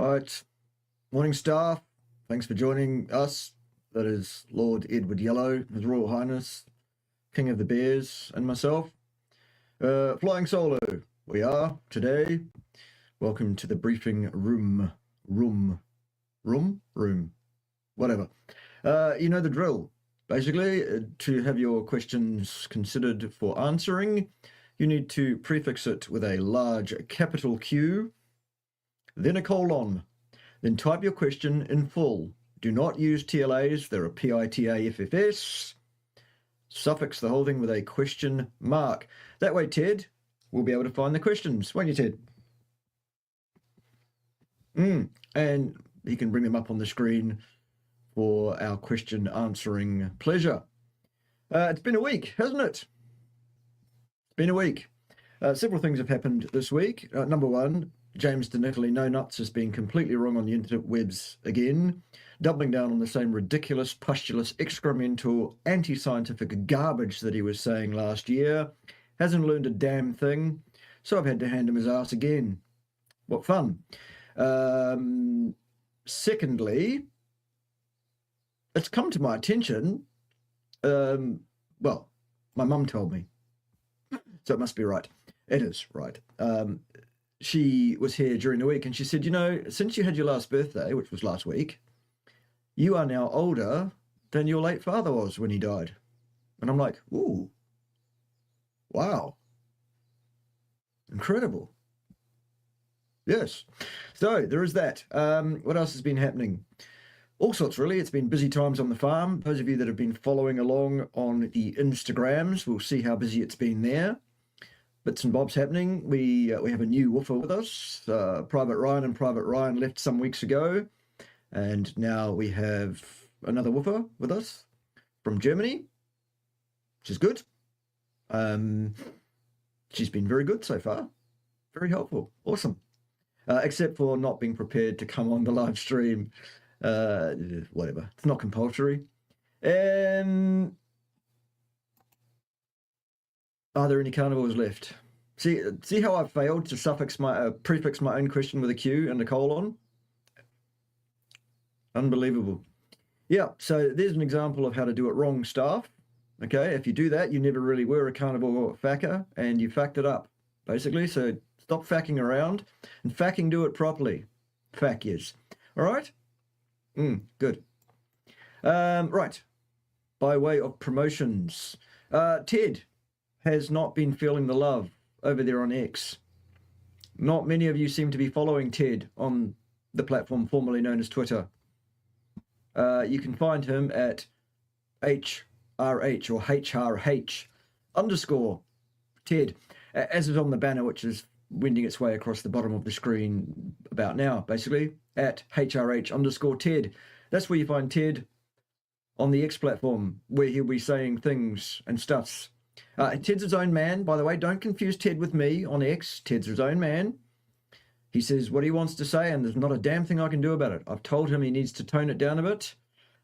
All right, morning staff. Thanks for joining us. That is Lord Edward Yellow, His Royal Highness, King of the Bears, and myself. Flying solo, we are today. Welcome to the briefing room, whatever. You know the drill. Basically, to have your questions considered for answering, you need to prefix it with a large capital Q, then a colon, then type your question in full. Do not use TLAs, they're a PITAFFS. Suffix the whole thing with a question mark. That way, Ted will be able to find the questions, won't you, Ted? And he can bring them up on the screen for our question answering pleasure. It's been a week, hasn't it? It's been a week. Several things have happened this week. Number one, James DeNicholi No Nuts has been completely wrong on the interwebs again, doubling down on the same ridiculous, pustulous, excremental, anti-scientific garbage that he was saying last year. Hasn't learned a damn thing, so I've had to hand him his ass again. What fun. Secondly, it's come to my attention, well, my mum told me, so it must be right. It is right. She was here during the week and she said, you know, since you had your last birthday, which was last week, you are now older than your late father was when he died. And I'm like, ooh, wow, incredible. Yes, so there is that. What else has been happening? All sorts, really. It's been busy times on the farm. Those of you that have been following along on the Instagrams will see how busy it's been there. Bits and bobs happening. We have a new woofer with us. Private Ryan and Private Ryan left some weeks ago, and now we have another woofer with us from Germany, which is good. She's been very good so far. Very helpful. Awesome. Except for not being prepared to come on the live stream. Whatever. It's not compulsory. Are there any carnivores left? See how I failed to prefix my own question with a Q and a colon? Unbelievable. Yeah, so there's an example of how to do it wrong, staff. Okay, if you do that, you never really were a carnivore facker and you fucked it up, basically. So stop facking around and facking do it properly. Fack, yes. All right? Good. Right. By way of promotions, Ted has not been feeling the love over there on X. Not many of you seem to be following Ted on the platform formerly known as Twitter. You can find him at HRH or HRH _ Ted, as is on the banner, which is wending its way across the bottom of the screen about now, basically, at HRH _ Ted. That's where you find Ted on the X platform, where he'll be saying things and stuffs. Ted's his own man, by the way. Don't confuse Ted with me on X. Ted's his own man. He says what he wants to say, and there's not a damn thing I can do about it. I've told him he needs to tone it down a bit,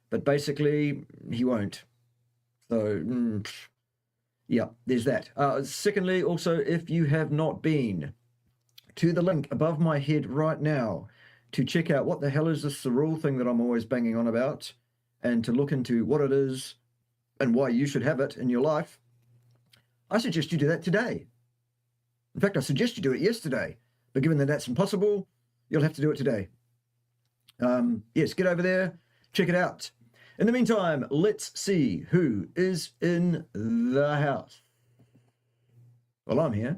but basically he won't. So, yeah, there's that. Secondly, also, if you have not been to the link above my head right now to check out what the hell is this rule thing that I'm always banging on about, and to look into what it is and why you should have it in your life, I suggest you do that today. In fact, I suggest you do it yesterday, but given that that's impossible, you'll have to do it today. Yes, get over there, check it out. In the meantime, let's see who is in the house. Well, I'm here.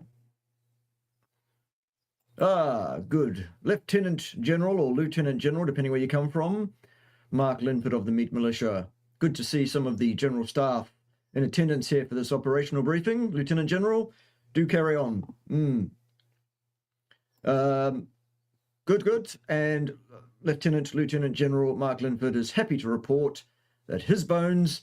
Good. Lieutenant General or Lieutenant General, depending where you come from, Mark Linford of the Meat Militia. Good to see some of the general staff in attendance here for this operational briefing. Lieutenant General, do carry on. Good. And Lieutenant General Mark Linford is happy to report that his bones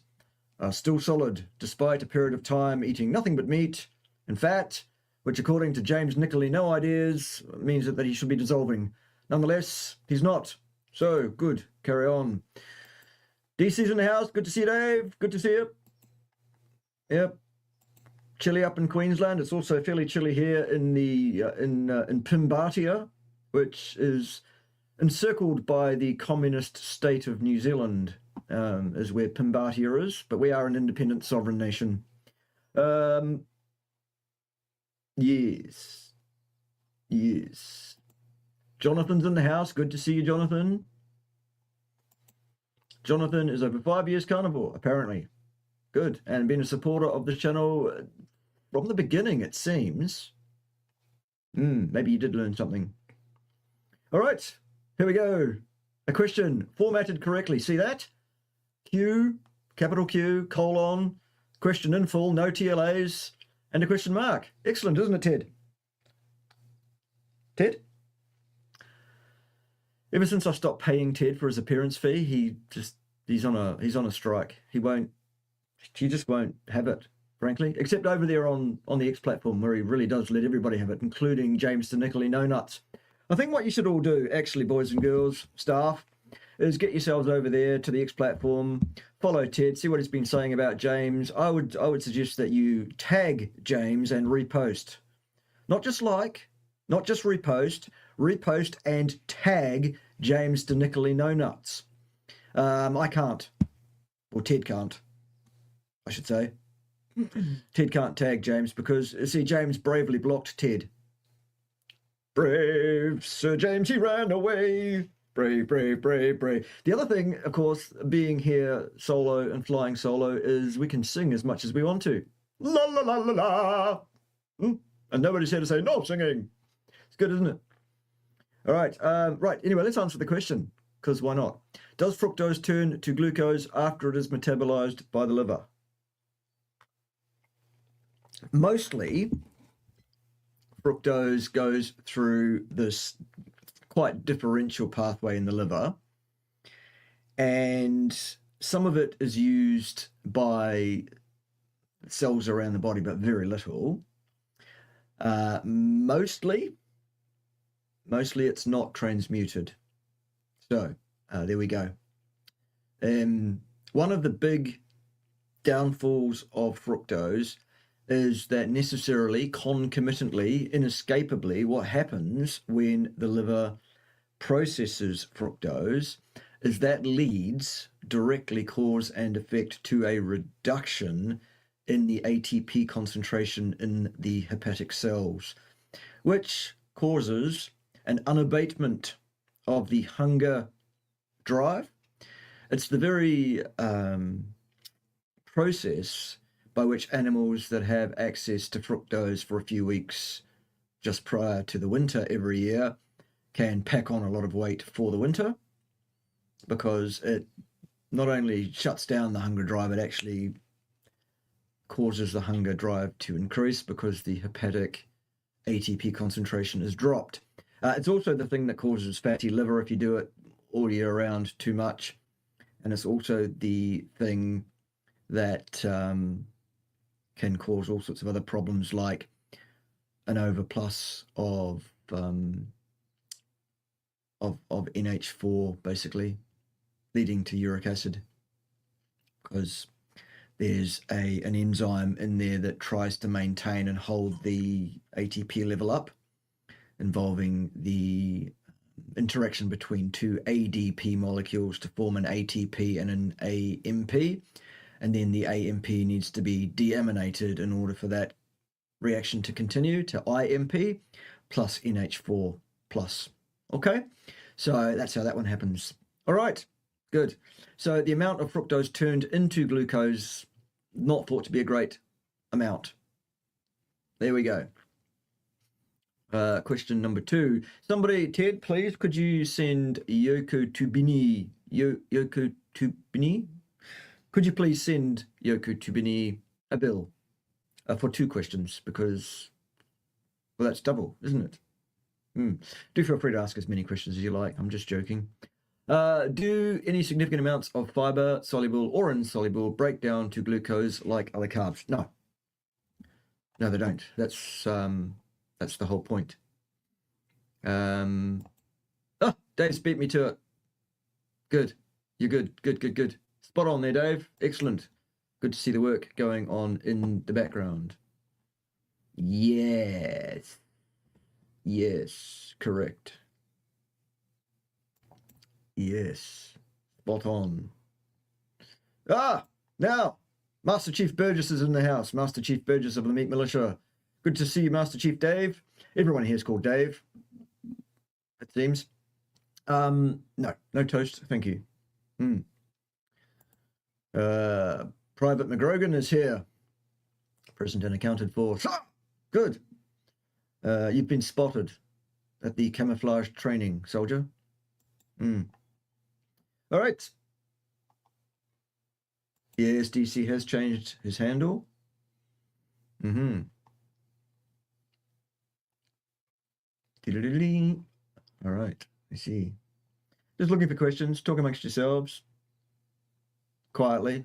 are still solid, despite a period of time eating nothing but meat and fat, which according to James DeNicholi No Ideas means that he should be dissolving. Nonetheless, he's not. So, good. Carry on. DC's in the house. Good to see you, Dave. Good to see you. Yep. Chilly up in Queensland. It's also fairly chilly here in the in Pimbatia, which is encircled by the communist state of New Zealand, is where Pimbatia is, but we are an independent sovereign nation. Yes. Yes. Jonathan's in the house. Good to see you, Jonathan. Jonathan is over 5 years carnivore, apparently. Good. And been a supporter of the channel from the beginning, it seems. Maybe you did learn something. All right, here we go. A question formatted correctly. See that? Q, capital Q, colon, question in full, no TLAs, and a question mark. Excellent, isn't it, Ted? Ted? Ever since I stopped paying Ted for his appearance fee, he's on a strike. He just won't have it, frankly, except over there on the X platform where he really does let everybody have it, including James DeNicoley No Nuts. I think what you should all do, actually, boys and girls, staff, is get yourselves over there to the X platform, follow Ted, see what he's been saying about James. I would suggest that you tag James and repost. Not just like, not just repost and tag James DeNicoley No Nuts. I can't, or Ted can't, I should say. Ted can't tag James because, see, James bravely blocked Ted. Brave Sir James, he ran away. Brave, brave, brave, brave. The other thing, of course, being here solo and flying solo is we can sing as much as we want to. La la la la la. And nobody's here to say no singing. It's good, isn't it? All right. Right. Anyway, let's answer the question, because why not? Does fructose turn to glucose after it is metabolized by the liver? Mostly, fructose goes through this quite differential pathway in the liver, and some of it is used by cells around the body, but very little. Mostly it's not transmuted. So there we go. One of the big downfalls of fructose is that necessarily, concomitantly, inescapably, what happens when the liver processes fructose is that leads directly cause and effect to a reduction in the ATP concentration in the hepatic cells, which causes an unabatement of the hunger drive. It's the very process by which animals that have access to fructose for a few weeks just prior to the winter every year can pack on a lot of weight for the winter, because it not only shuts down the hunger drive, it actually causes the hunger drive to increase because the hepatic ATP concentration is dropped. It's also the thing that causes fatty liver if you do it all year round too much, and it's also the thing that can cause all sorts of other problems, like an overplus of NH4, basically leading to uric acid, because there's an enzyme in there that tries to maintain and hold the ATP level up, involving the interaction between two ADP molecules to form an ATP and an AMP. And then the AMP needs to be deaminated in order for that reaction to continue to IMP plus NH4 plus. Okay, so that's how that one happens. All right, good. So the amount of fructose turned into glucose, not thought to be a great amount. There we go. Question number 2. Somebody, Ted, please, could you send Yoko Tubini? Could you please send Yoko Tubini a bill for 2 questions? Because, well, that's double, isn't it? Do feel free to ask as many questions as you like. I'm just joking. Do any significant amounts of fiber, soluble or insoluble, break down to glucose like other carbs? No. No, they don't. That's the whole point. Dave's beat me to it. Good. You're good. Good. Spot on there, Dave. Excellent. Good to see the work going on in the background. Yes. Yes, correct. Yes. Spot on. Now, Master Chief Burgess is in the house. Master Chief Burgess of the Meat Militia. Good to see you, Master Chief Dave. Everyone here is called Dave, it seems. No toast, thank you. Private McGrogan is here. Present and accounted for. Good. You've been spotted at the camouflage training, soldier. All right. Yes, DC has changed his handle. All right, I see. Just looking for questions. Talk amongst yourselves. Quietly.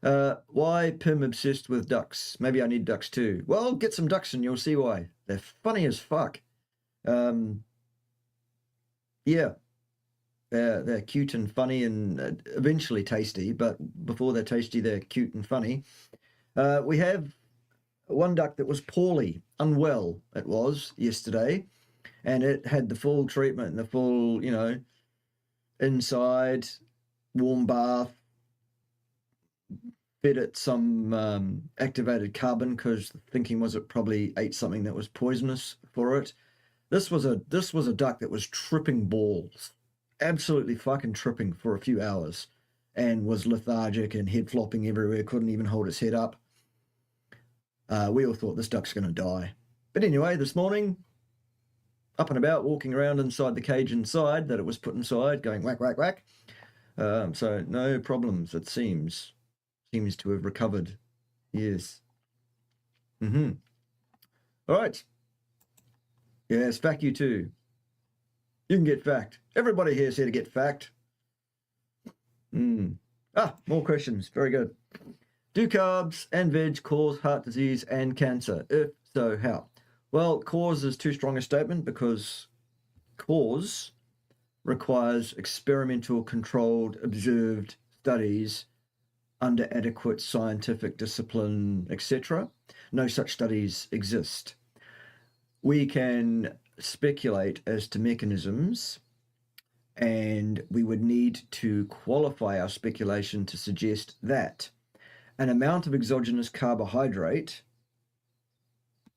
Why Pim obsessed with ducks? Maybe I need ducks too. Well, get some ducks and you'll see why. They're funny as fuck. Yeah. They're cute and funny and eventually tasty, but before they're tasty, they're cute and funny. We have one duck that was poorly, unwell it was yesterday, and it had the full treatment and the full, inside, warm bath, fed it some activated carbon because the thinking was it probably ate something that was poisonous for it. This was a duck that was tripping balls. Absolutely fucking tripping for a few hours and was lethargic and head flopping everywhere, couldn't even hold its head up. We all thought this duck's going to die. But anyway, this morning, up and about, walking around inside the cage inside that it was put inside, going whack, whack, whack. So no problems, it seems. Seems to have recovered. Yes. All right. Yes, fact you too. You can get fact. Everybody here's here to get fact. More questions. Very good. Do carbs and veg cause heart disease and cancer? If so, how? Well, cause is too strong a statement because cause requires experimental, controlled, observed studies under adequate scientific discipline, etc. No such studies exist. We can speculate as to mechanisms, and we would need to qualify our speculation to suggest that an amount of exogenous carbohydrate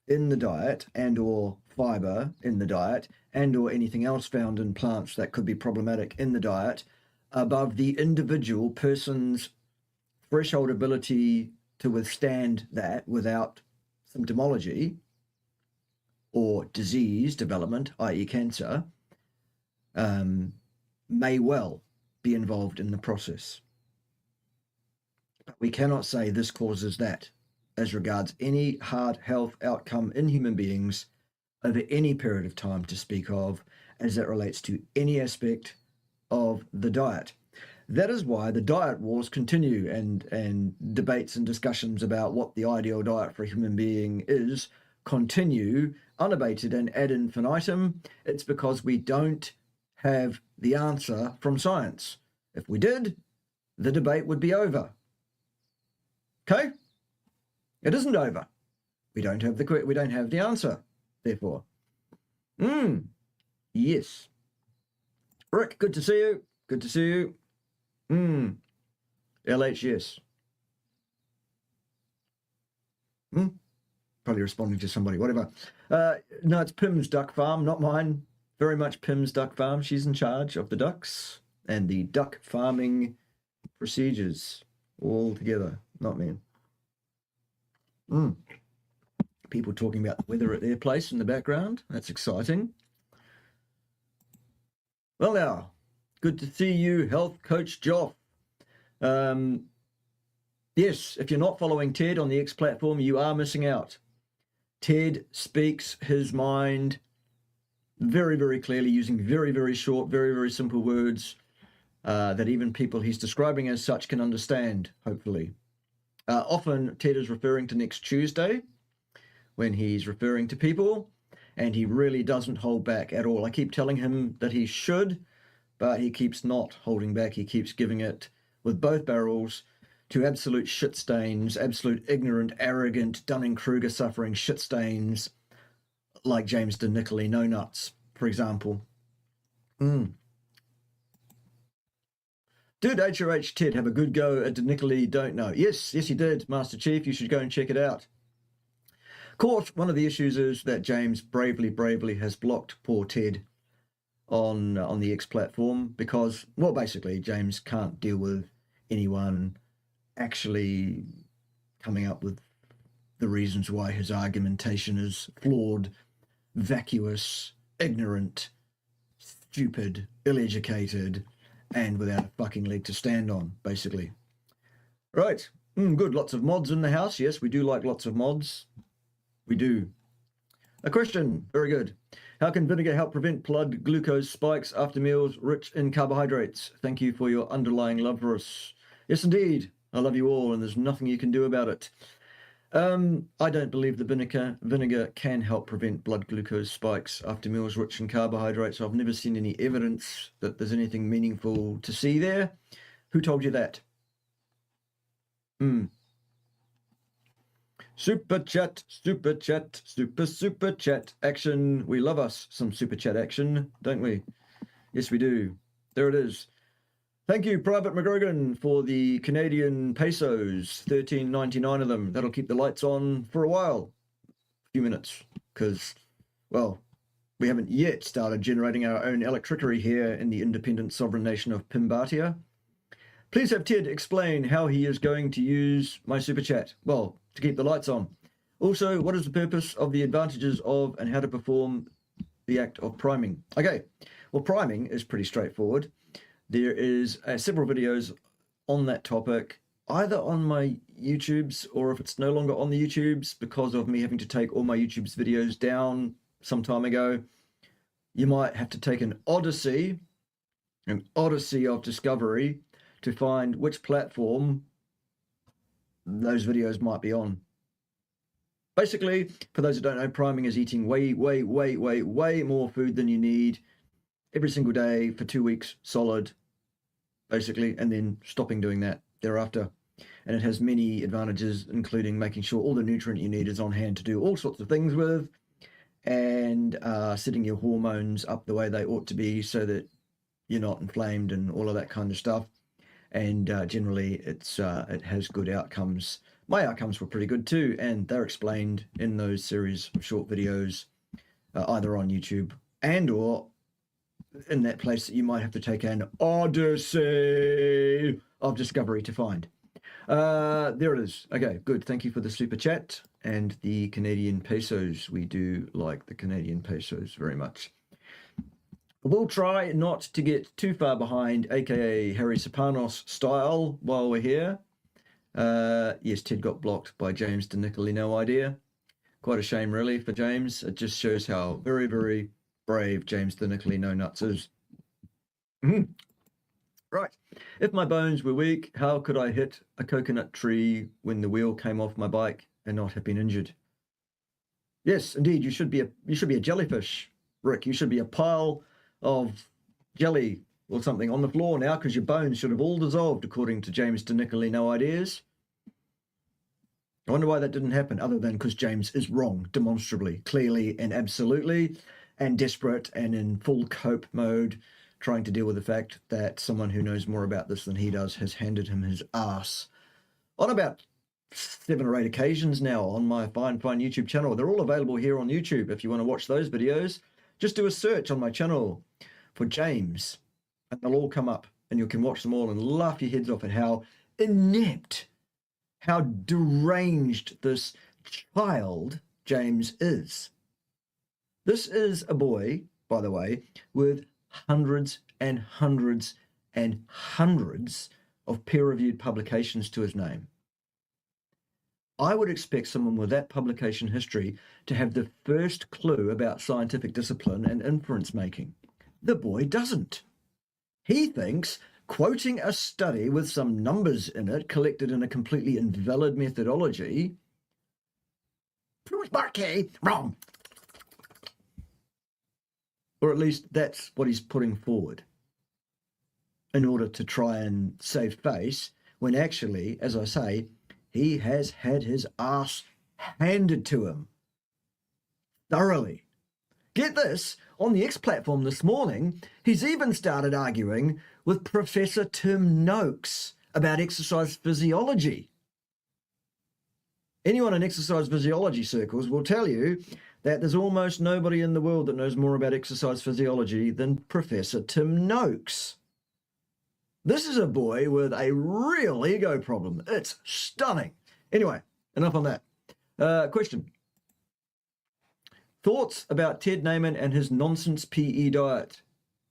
in the diet and or fiber in the diet and or anything else found in plants that could be problematic in the diet above the individual person's threshold ability to withstand that without symptomology or disease development, i.e. cancer, may well be involved in the process. But we cannot say this causes that as regards any hard health outcome in human beings over any period of time to speak of as it relates to any aspect of the diet. That is why the diet wars continue and debates and discussions about what the ideal diet for a human being is continue unabated and ad infinitum. It's because we don't have the answer from science. If we did, the debate would be over. Okay? It isn't over. We don't have the answer, therefore. Yes. Rick, good to see you. Good to see you. LHS. Probably responding to somebody, whatever. No, it's Pim's duck farm, not mine. Very much Pim's duck farm. She's in charge of the ducks and the duck farming procedures all together, not me. People talking about the weather at their place in the background. That's exciting. Well now, good to see you, Health Coach Joff. Yes, if you're not following Ted on the X platform, you are missing out. Ted speaks his mind very, very clearly, using very, very short, very, very simple words that even people he's describing as such can understand, hopefully. Often Ted is referring to next Tuesday when he's referring to people, and he really doesn't hold back at all. I keep telling him that he should, but he keeps not holding back. He keeps giving it with both barrels to absolute shit stains, absolute ignorant, arrogant, Dunning-Kruger suffering shit stains like James DeNicolai No Nuts. for example. Did HOH Ted have a good go at Dnickley? Don't know. Yes, he did, Master Chief. You should go and check it out. Of course, one of the issues is that James bravely has blocked poor Ted on the X platform because, well, basically, James can't deal with anyone actually coming up with the reasons why his argumentation is flawed, vacuous, ignorant, stupid, ill-educated, and without a fucking leg to stand on, basically. Right. Good. Lots of mods in the house. Yes, we do like lots of mods. We do. A question. Very good. How can vinegar help prevent blood glucose spikes after meals rich in carbohydrates? Thank you for your underlying love for us. Yes, indeed. I love you all, and there's nothing you can do about it. I don't believe the vinegar can help prevent blood glucose spikes after meals rich in carbohydrates. I've never seen any evidence that there's anything meaningful to see there. Who told you that? Super chat action. We love us some super chat action, don't we? Yes, we do. There it is. Thank you, Private McGrogan, for the Canadian pesos, $13.99 of them. That'll keep the lights on for a while, a few minutes, because, well, we haven't yet started generating our own electricity here in the independent sovereign nation of Pimbatia. Please have Ted explain how he is going to use my super chat. Well, to keep the lights on. Also, what is the purpose of the advantages of and how to perform the act of priming? Okay, well, priming is pretty straightforward. There is several videos on that topic, either on my YouTubes or if it's no longer on the YouTubes because of me having to take all my YouTube's videos down some time ago, you might have to take an odyssey of discovery to find which platform those videos might be on. Basically, for those who don't know, priming is eating way more food than you need every single day for 2 weeks solid, basically, and then stopping doing that thereafter. And it has many advantages, including making sure all the nutrient you need is on hand to do all sorts of things with, and setting your hormones up the way they ought to be so that you're not inflamed and all of that kind of stuff. And generally, it has good outcomes. My outcomes were pretty good too, and they're explained in those series of short videos, either on YouTube and or in that place that you might have to take an odyssey of discovery to find. There it is. Okay, good. Thank you for the super chat and the Canadian pesos. We do like the Canadian pesos very much. We'll try not to get too far behind, aka Harry Sopanos style, while we're here. Yes, Ted got blocked by James Dnickley, no idea. Quite a shame, really, for James. It just shows how very, very brave James Dnickley no nuts is. Right. If my bones were weak, how could I hit a coconut tree when the wheel came off my bike and not have been injured? Yes, indeed, you should be a jellyfish, Rick. You should be a pile of jelly or something on the floor now because your bones should have all dissolved, according to James Dnickley, no ideas. I wonder why that didn't happen, other than because James is wrong, demonstrably, clearly and absolutely, and desperate and in full cope mode, trying to deal with the fact that someone who knows more about this than he does has handed him his ass on about 7 or 8 occasions now on my fine YouTube channel. They're all available here on YouTube if you want to watch those videos. Just do a search on my channel for James, and they'll all come up, and you can watch them all and laugh your heads off at how inept, how deranged this child James is. This is a boy, by the way, with hundreds and hundreds and hundreds of peer-reviewed publications to his name. I would expect someone with that publication history to have the first clue about scientific discipline and inference making. The boy doesn't. He thinks quoting a study with some numbers in it collected in a completely invalid methodology, wrong. Or at least that's what he's putting forward in order to try and save face, when actually, as I say, he has had his ass handed to him thoroughly. Get this, on the X platform this morning, he's even started arguing with Professor Tim Noakes about exercise physiology. Anyone in exercise physiology circles will tell you that there's almost nobody in the world that knows more about exercise physiology than Professor Tim Noakes. This is a boy with a real ego problem. It's stunning. Anyway, enough on that. Question. Thoughts about Ted Naiman and his nonsense PE diet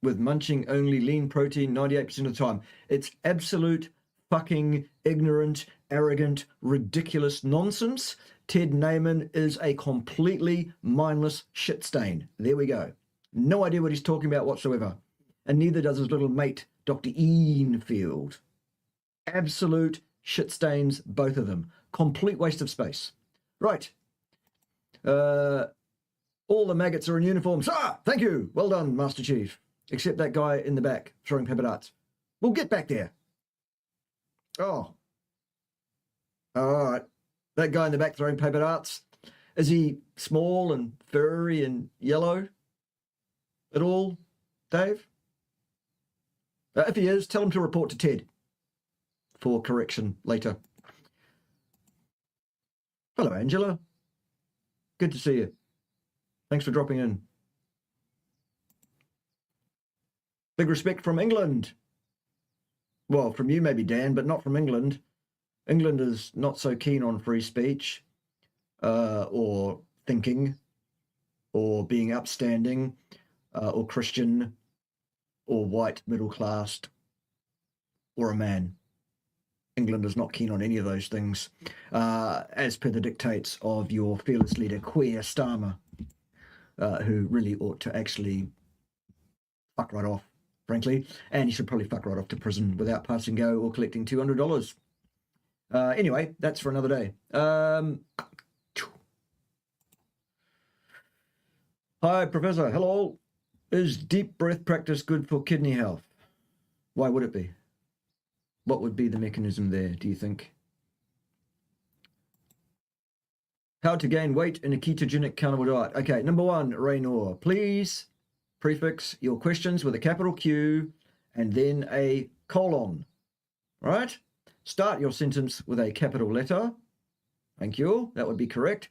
with munching only lean protein 98% of the time? It's absolute fucking ignorant, arrogant, ridiculous nonsense. Ted Naiman is a completely mindless shit stain. There we go. No idea what he's talking about whatsoever. And neither does his little mate, Dr. Enfield. Absolute shit stains, both of them. Complete waste of space. Right. All the maggots are in uniform. Sir, thank you. Well done, Master Chief. Except that guy in the back throwing paper darts. We'll get back there. Oh. All right. That guy in the back throwing paper darts. Is he small and furry and yellow at all, Dave? If he is, tell him to report to Ted for correction later. Hello, Angela. Good to see you. Thanks for dropping in. Big respect from England. Well, from you maybe, Dan, but not from England. England is not so keen on free speech or thinking or being upstanding or Christian or white, middle class or a man. England is not keen on any of those things, as per the dictates of your fearless leader, Keir Starmer, who really ought to actually fuck right off, frankly, and he should probably fuck right off to prison without passing go or collecting $200. Anyway, that's for another day. Hi, Professor. Hello. Is deep breath practice good for kidney health? Why would it be? What would be the mechanism there, do you think? How to gain weight in a ketogenic carnivore diet. Okay, number one, Raynor, please prefix your questions with a capital Q and then a colon, right? Start your sentence with a capital letter. Thank you. That would be correct.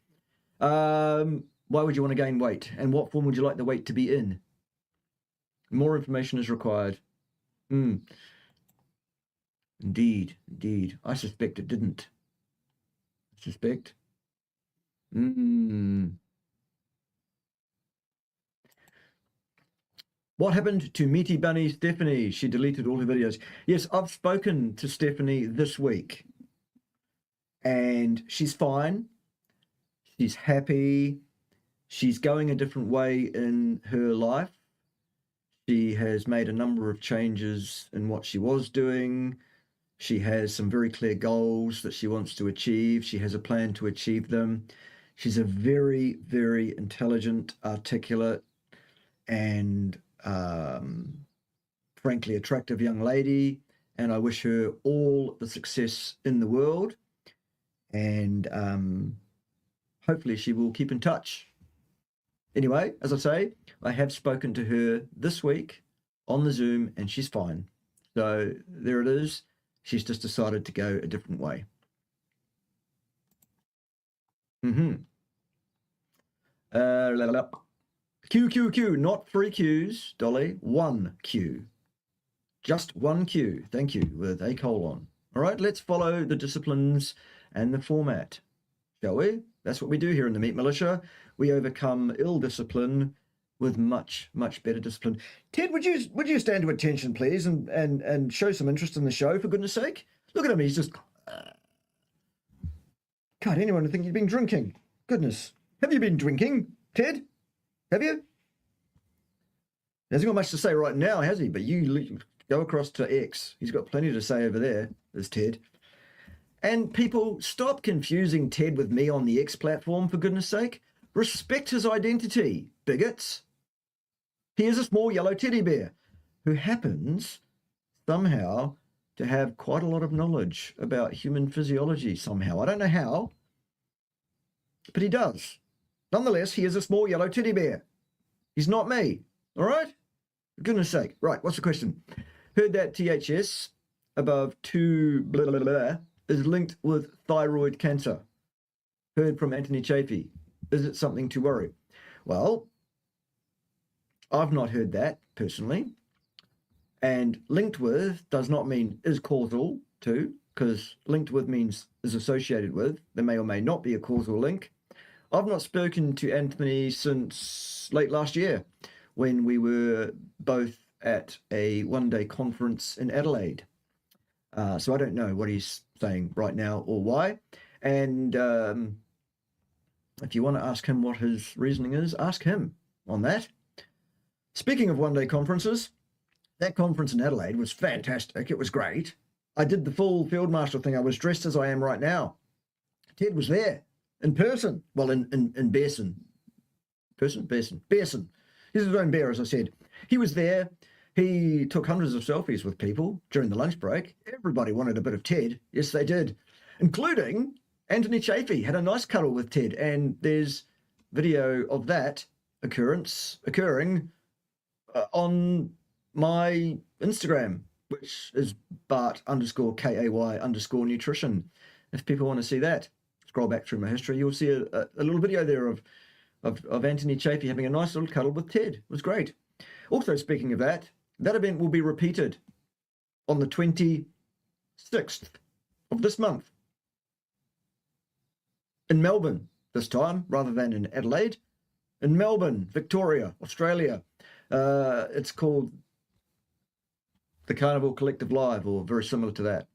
Why would you want to gain weight? And what form would you like the weight to be in? More information is required. Indeed, indeed. I suspect it didn't. I suspect. What happened to Meaty Bunny Stephanie? She deleted all her videos. Yes, I've spoken to Stephanie this week. And she's fine. She's happy. She's going a different way in her life. She has made a number of changes in what she was doing. She has some very clear goals that she wants to achieve. She has a plan to achieve them. She's a very, very intelligent, articulate, and frankly attractive young lady. And I wish her all the success in the world. And hopefully she will keep in touch. Anyway, as I say, I have spoken to her this week on the Zoom and she's fine. So there it is. She's just decided to go a different way. Q, not 3 Qs, Dolly, 1 Q. Just 1 Q, thank you, with a colon. All right, let's follow the disciplines and the format, shall we? That's what we do here in the Meat Militia. We overcome ill discipline with much, much better discipline. Ted, would you stand to attention, please, and show some interest in the show, for goodness sake? Look at him, he's just... God, anyone would think you'd been drinking. Goodness. Have you been drinking, Ted? Have you? He hasn't got much to say right now, has he? But you go across to X. He's got plenty to say over there, there's Ted. And people, stop confusing Ted with me on the X platform, for goodness sake. Respect his identity, bigots. He is a small yellow teddy bear who happens somehow to have quite a lot of knowledge about human physiology somehow. I don't know how, but he does. Nonetheless, he is a small yellow teddy bear. He's not me. All right? For goodness sake. Right, what's the question? Heard that THS above 2 blah, blah, blah, is linked with thyroid cancer. Heard from Anthony Chafee. Is it something to worry? Well, I've not heard that personally. And linked with does not mean is causal to, because linked with means is associated with. There may or may not be a causal link. I've not spoken to Anthony since late last year when we were both at a one-day conference in Adelaide. So I don't know what he's saying right now or why. And if you want to ask him what his reasoning is, ask him on that. Speaking of one-day conferences, that conference in Adelaide was fantastic. It was great. I did the full field marshal thing. I was dressed as I am right now. Ted was there in person. Well, in Bearson. Bearson. He's his own bear, as I said. He was there. He took hundreds of selfies with people during the lunch break. Everybody wanted a bit of Ted. Yes, they did. Including Anthony Chafee had a nice cuddle with Ted. And there's video of that occurring on my Instagram, which is Bart_KAY_nutrition. If people want to see that, scroll back through my history, you'll see a little video there of Anthony Chafee having a nice little cuddle with Ted. It was great. Also, speaking of that event will be repeated on the 26th of this month in Melbourne this time, rather than in Adelaide. In Melbourne, Victoria, Australia. It's called the Carnivore Collective Live, or very similar to that,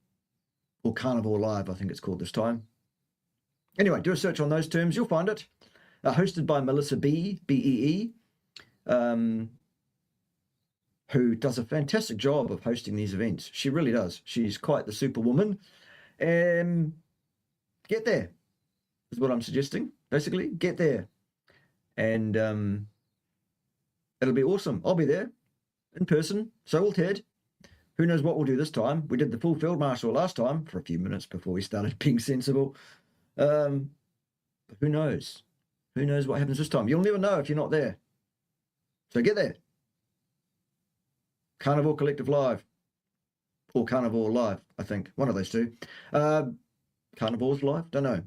or Carnivore Live, I think it's called this time. Anyway, do a search on those terms, you'll find it. Hosted by Melissa B.E.E., who does a fantastic job of hosting these events. She really does. She's quite the superwoman. Get there, is what I'm suggesting. Basically, get there. And it'll be awesome. I'll be there in person. So will Ted. Who knows what we'll do this time? We did the full field marshal last time for a few minutes before we started being sensible. But who knows? Who knows what happens this time? You'll never know if you're not there. So get there. Carnivore Collective Live. Or Carnivore Live, I think. One of those two. Carnivores Live? Don't know.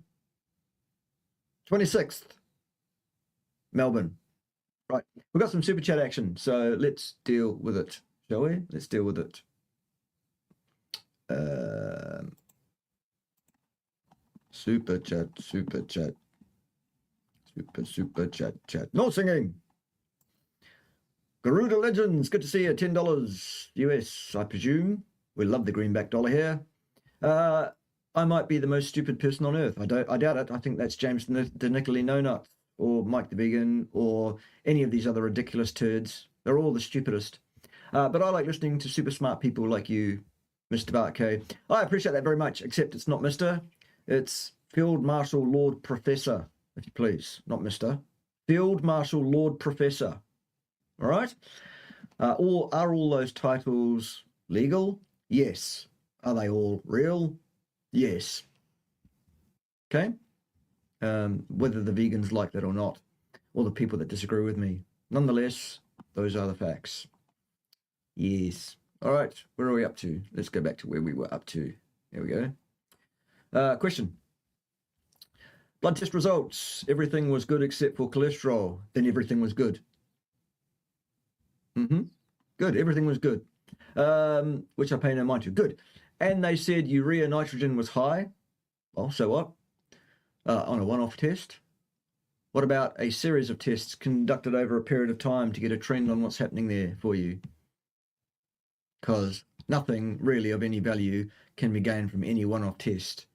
26th. Melbourne. Right. We've got some super chat action. So let's deal with it. Shall we? Let's deal with it. Super chat. Super chat. No singing. Garuda Legends, good to see you. $10 US, I presume. We love the greenback dollar here. I might be the most stupid person on earth. I doubt it. I think that's James DeNiccoli No Nuts, or Mike the Vegan, or any of these other ridiculous turds. They're all the stupidest. But I like listening to super smart people like you, Mr. Bart K. I appreciate that very much, except it's not Mr. It's Field Marshal Lord Professor, if you please, not Mr. Field Marshal Lord Professor. All right? Or are all those titles legal? Yes. Are they all real? Yes. Okay? Whether the vegans like that or not, or the people that disagree with me. Nonetheless, those are the facts. Yes. All right. Where are we up to? Let's go back to where we were up to. There we go. Question. Blood test results. Everything was good except for cholesterol. Then everything was good. Good. Everything was good. Which I pay no mind to. Good. And they said urea nitrogen was high. Well, so what? On a one-off test. What about a series of tests conducted over a period of time to get a trend on what's happening there for you? Because nothing really of any value can be gained from any one-off test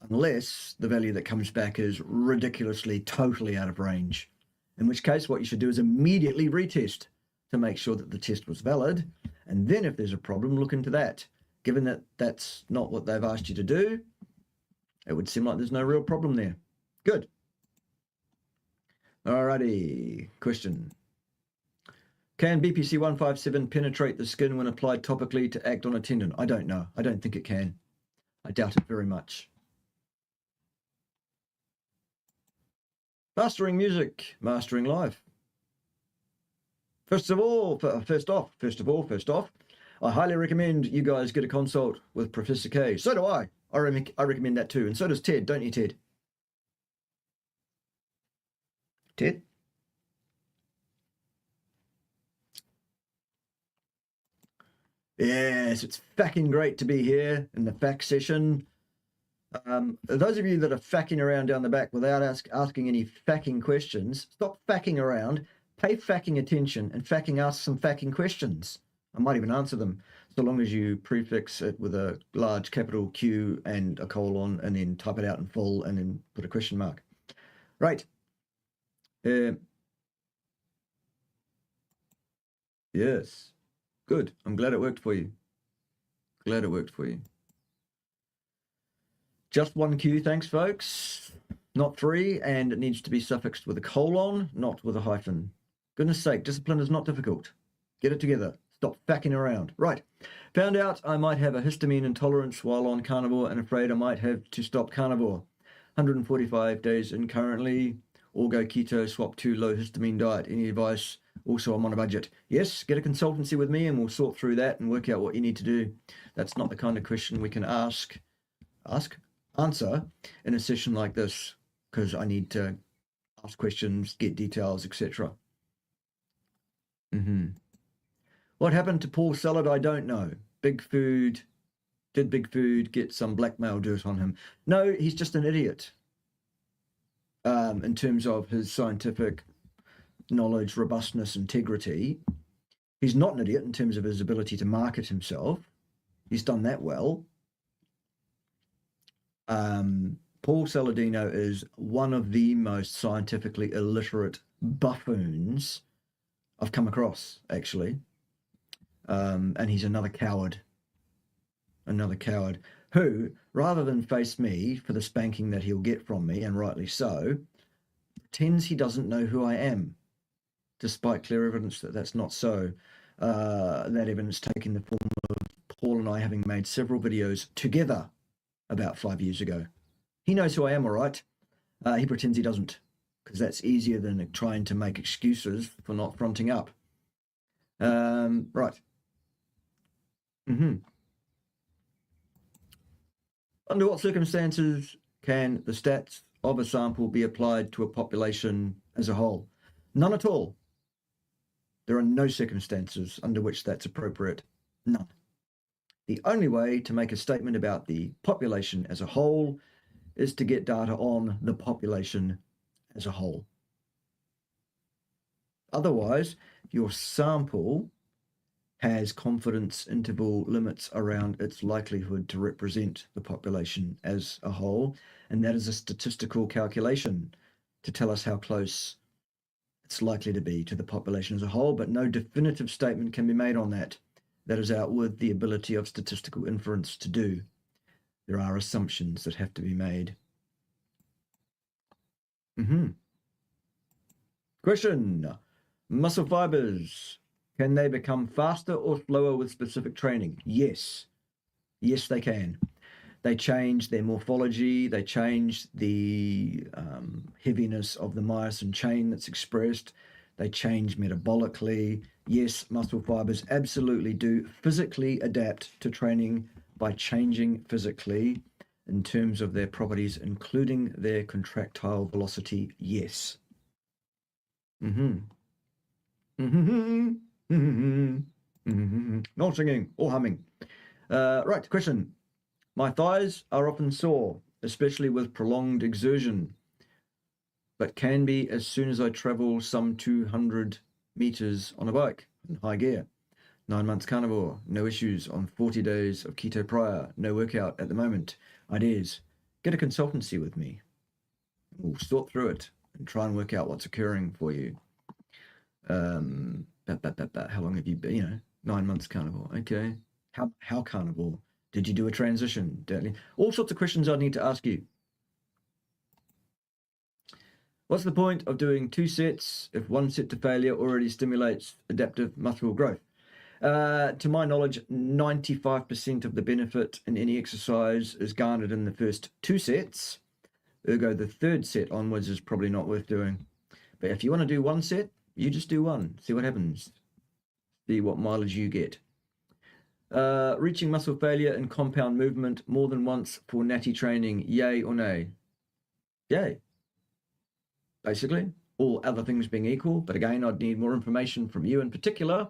unless the value that comes back is ridiculously, totally out of range. In which case, what you should do is immediately retest to make sure that the test was valid. And then if there's a problem, look into that. Given that that's not what they've asked you to do, it would seem like there's no real problem there. Good. Alrighty. Question. Can BPC 157 penetrate the skin when applied topically to act on a tendon? I don't know. I don't think it can. I doubt it very much. Mastering music, mastering life. First of all, I highly recommend you guys get a consult with Professor K. So do I. I recommend that too. And so does Ted, don't you, Ted? Ted? Yes, it's fucking great to be here in the FAQ session. Those of you that are facking around down the back without asking any facking questions, stop facking around, pay facking attention, and ask some facking questions. I might even answer them, so long as you prefix it with a large capital Q and a colon, and then type it out in full, and then put a question mark. Right. Yes. Good. I'm glad it worked for you. Glad it worked for you. Just one Q, thanks, folks. Not 3, and it needs to be suffixed with a colon, not with a hyphen. Goodness sake, discipline is not difficult. Get it together. Stop facking around. Right. Found out I might have a histamine intolerance while on carnivore and afraid I might have to stop carnivore. 145 days in currently, or go keto, swap to low histamine diet. Any advice? Also, I'm on a budget. Yes, get a consultancy with me and we'll sort through that and work out what you need to do. That's not the kind of question we can answer in a session like this, because I need to ask questions, get details, etc. What happened to Paul Salad? I don't know. Big Food, did Big Food get some blackmail dirt on him? No, he's just an idiot in terms of his scientific knowledge, robustness, integrity. He's not an idiot in terms of his ability to market himself. He's done that well. Paul Saladino is one of the most scientifically illiterate buffoons I've come across, actually. And he's another coward who, rather than face me for the spanking that he'll get from me, and rightly so, pretends he doesn't know who I am, despite clear evidence that that's not so. That evidence taking the form of Paul and I having made several videos together about 5 years ago. He knows who I am, all right. He pretends he doesn't, because that's easier than trying to make excuses for not fronting up. Right. Under what circumstances can the stats of a sample be applied to a population as a whole? None at all. There are no circumstances under which that's appropriate. None. The only way to make a statement about the population as a whole is to get data on the population as a whole. Otherwise, your sample has confidence interval limits around its likelihood to represent the population as a whole, and that is a statistical calculation to tell us how close it's likely to be to the population as a whole, but no definitive statement can be made on that. That is out with the ability of statistical inference to do. There are assumptions that have to be made. Question. Muscle fibers, can they become faster or slower with specific training? Yes. Yes, they can. They change their morphology. They change the heaviness of the myosin chain that's expressed. They change metabolically. Yes, muscle fibers absolutely do physically adapt to training by changing physically in terms of their properties, including their contractile velocity. Yes. No singing or humming. Right, question. My thighs are often sore, especially with prolonged exertion, but can be as soon as I travel some 200 meters on a bike in high gear. 9 months carnivore, no issues on 40 days of keto prior, no workout at the moment. Ideas. Get a consultancy with me. We'll sort through it and try and work out what's occurring for you. How long have you been? 9 months carnivore. Okay. How carnivore? Did you do a transition? All sorts of questions I need to ask you. What's the point of doing 2 sets if 1 set to failure already stimulates adaptive muscle growth? To my knowledge, 95% of the benefit in any exercise is garnered in the first 2 sets. Ergo, the 3rd set onwards is probably not worth doing. But if you want to do 1 set, You just do one. See what happens. See what mileage you get. Reaching muscle failure and compound movement more than once for natty training. Yay or nay? Yay. Basically, all other things being equal. But again, I'd need more information from you in particular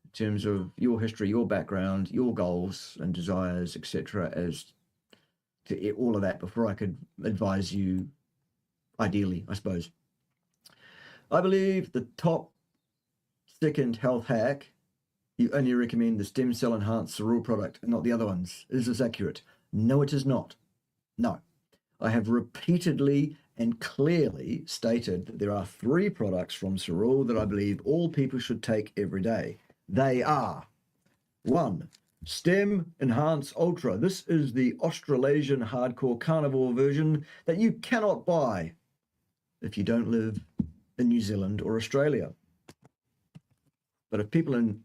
in terms of your history, your background, your goals and desires, etc., as to all of that before I could advise you, ideally, I suppose. I believe the top second health hack, you only recommend the stem cell enhanced cereal product and not the other ones. Is this accurate? No, it is not. No. I have repeatedly and clearly stated that there are 3 products from cereal that I believe all people should take every day. They are 1. Stem Enhance Ultra. This is the Australasian hardcore carnivore version that you cannot buy if you don't live in New Zealand or Australia. But if people in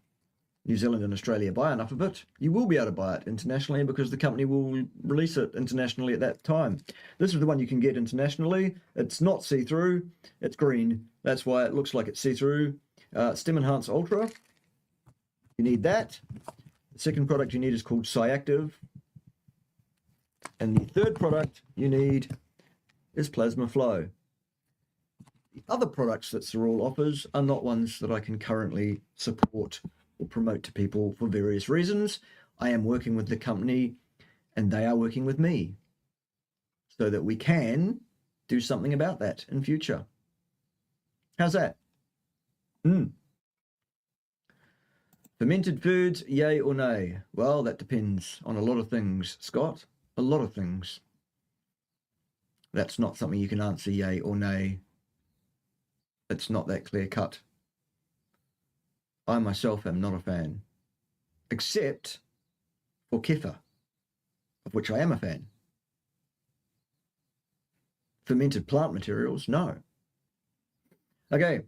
New Zealand and Australia buy enough of it, you will be able to buy it internationally because the company will release it internationally at that time. This is the one you can get internationally. It's not see-through. It's green. That's why it looks like it's see-through. Stem Enhance Ultra. You need that. The second product you need is called Cyactive. And the third product you need is Plasma Flow. The other products that Cereal offers are not ones that I can currently support or promote to people for various reasons. I am working with the company and they are working with me so that we can do something about that in future. How's that? Fermented foods, yay or nay? Well, that depends on a lot of things, Scott. A lot of things. That's not something you can answer yay or nay. It's not that clear cut. I myself am not a fan, except for kefir, of which I am a fan. Fermented plant materials, no. Okay.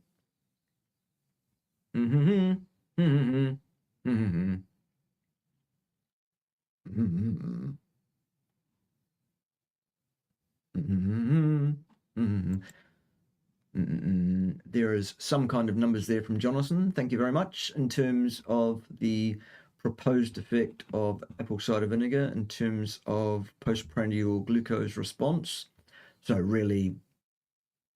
There is some kind of numbers there from Jonathan. Thank you very much. In terms of the proposed effect of apple cider vinegar in terms of postprandial glucose response. So really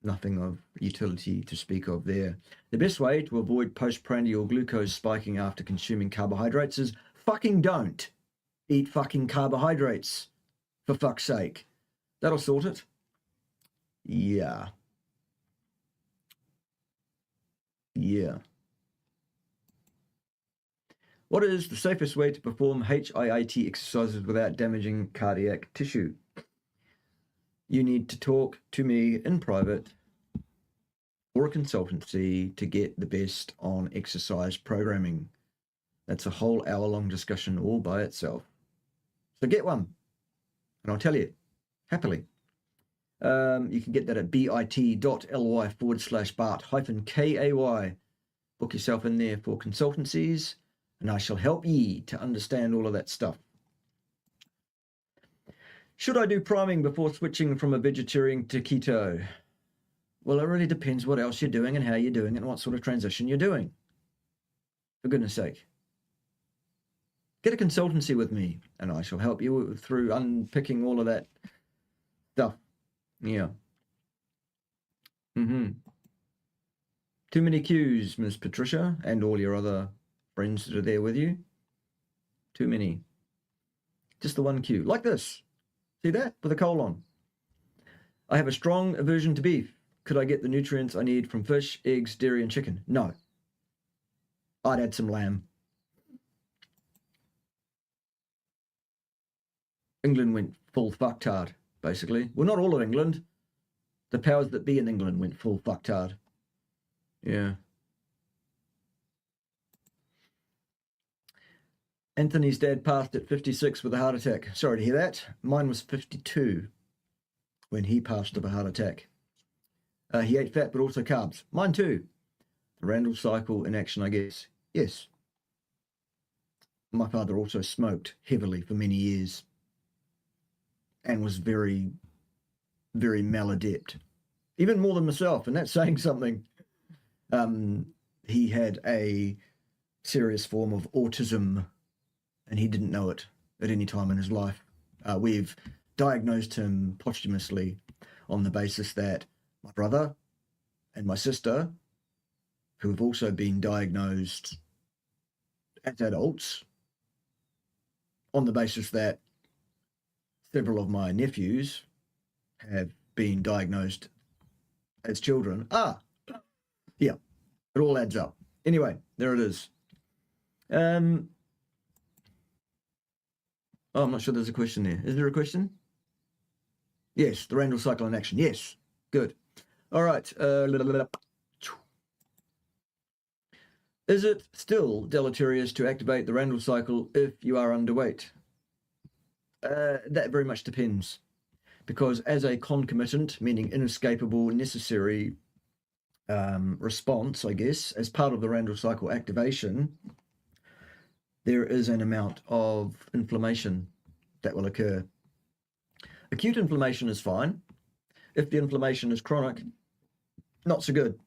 nothing of utility to speak of there. The best way to avoid postprandial glucose spiking after consuming carbohydrates is fucking don't eat fucking carbohydrates, for fuck's sake. That'll sort it. Yeah. What is the safest way to perform HIIT exercises without damaging cardiac tissue? You need to talk to me in private or a consultancy to get the best on exercise programming. That's a whole hour-long discussion all by itself. So get one, and I'll tell you, happily. You can get that at bit.ly/Bart-KAY. Book yourself in there for consultancies, and I shall help ye to understand all of that stuff. Should I do priming before switching from a vegetarian to keto? Well, it really depends what else you're doing and how you're doing it and what sort of transition you're doing. For goodness sake. Get a consultancy with me, and I shall help you through unpicking all of that stuff. Yeah. Too many cues, Miss Patricia, and all your other friends that are there with you. Too many. Just the one cue. Like this. See that? With a colon. I have a strong aversion to beef. Could I get the nutrients I need from fish, eggs, dairy, and chicken? No. I'd add some lamb. England went full fucktard, basically. Well, not all of England. The powers that be in England went full fucktard. Yeah. Anthony's dad passed at 56 with a heart attack. Sorry to hear that. Mine was 52 when he passed of a heart attack. He ate fat but also carbs. Mine too. The Randall cycle in action, I guess. Yes. My father also smoked heavily for many years and was very, very maladept. Even more than myself, and that's saying something. He had a serious form of autism, and he didn't know it at any time in his life. We've diagnosed him posthumously on the basis that my brother and my sister, who have also been diagnosed as adults, on the basis that several of my nephews have been diagnosed as children. Yeah, it all adds up. Anyway, there it is. Oh, I'm not sure there's a question there. Is there a question? Yes, the Randall cycle in action. Yes, good. All right. Is it still deleterious to activate the Randall cycle if you are underweight? That very much depends, because as a concomitant, meaning inescapable, necessary response, I guess, as part of the Randall cycle activation, there is an amount of inflammation that will occur. Acute inflammation is fine. If the inflammation is chronic, not so good.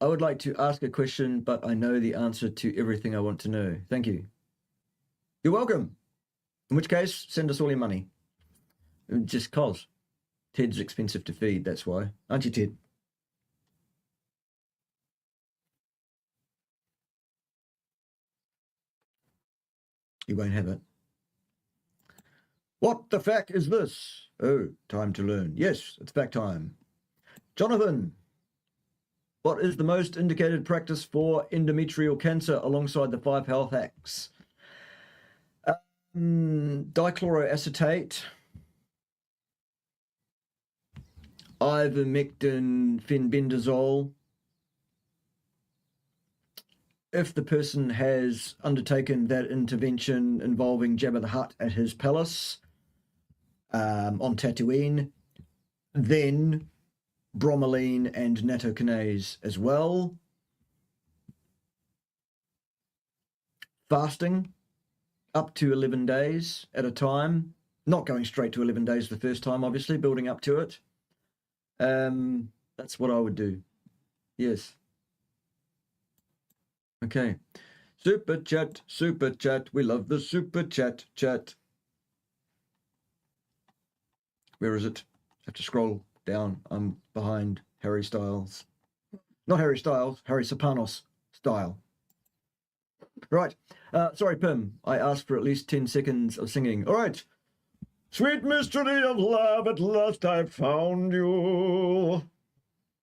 I would like to ask a question, but I know the answer to everything I want to know. Thank you. You're welcome. In which case, send us all your money. Just cause. Ted's expensive to feed, that's why. Aren't you, Ted? You won't have it. What the fuck is this? Oh, time to learn. Yes, it's back time. Jonathan, what is the most indicated practice for endometrial cancer alongside the 5 health hacks? Dichloroacetate, ivermectin, fenbendazole. If the person has undertaken that intervention involving Jabba the Hutt at his palace on Tatooine, then bromelain and nattokinase as well. Fasting up to 11 days at a time, not going straight to 11 days the first time, obviously, building up to it. That's what I would do. Yes. Okay. Super chat, super chat. We love the super chat. Where is it? I have to scroll down. I'm behind Harry Styles. Not Harry Styles, Harry Sopranos style. Right. Sorry, Pim. I asked for at least 10 seconds of singing. All right. Sweet mystery of love, at last I found you.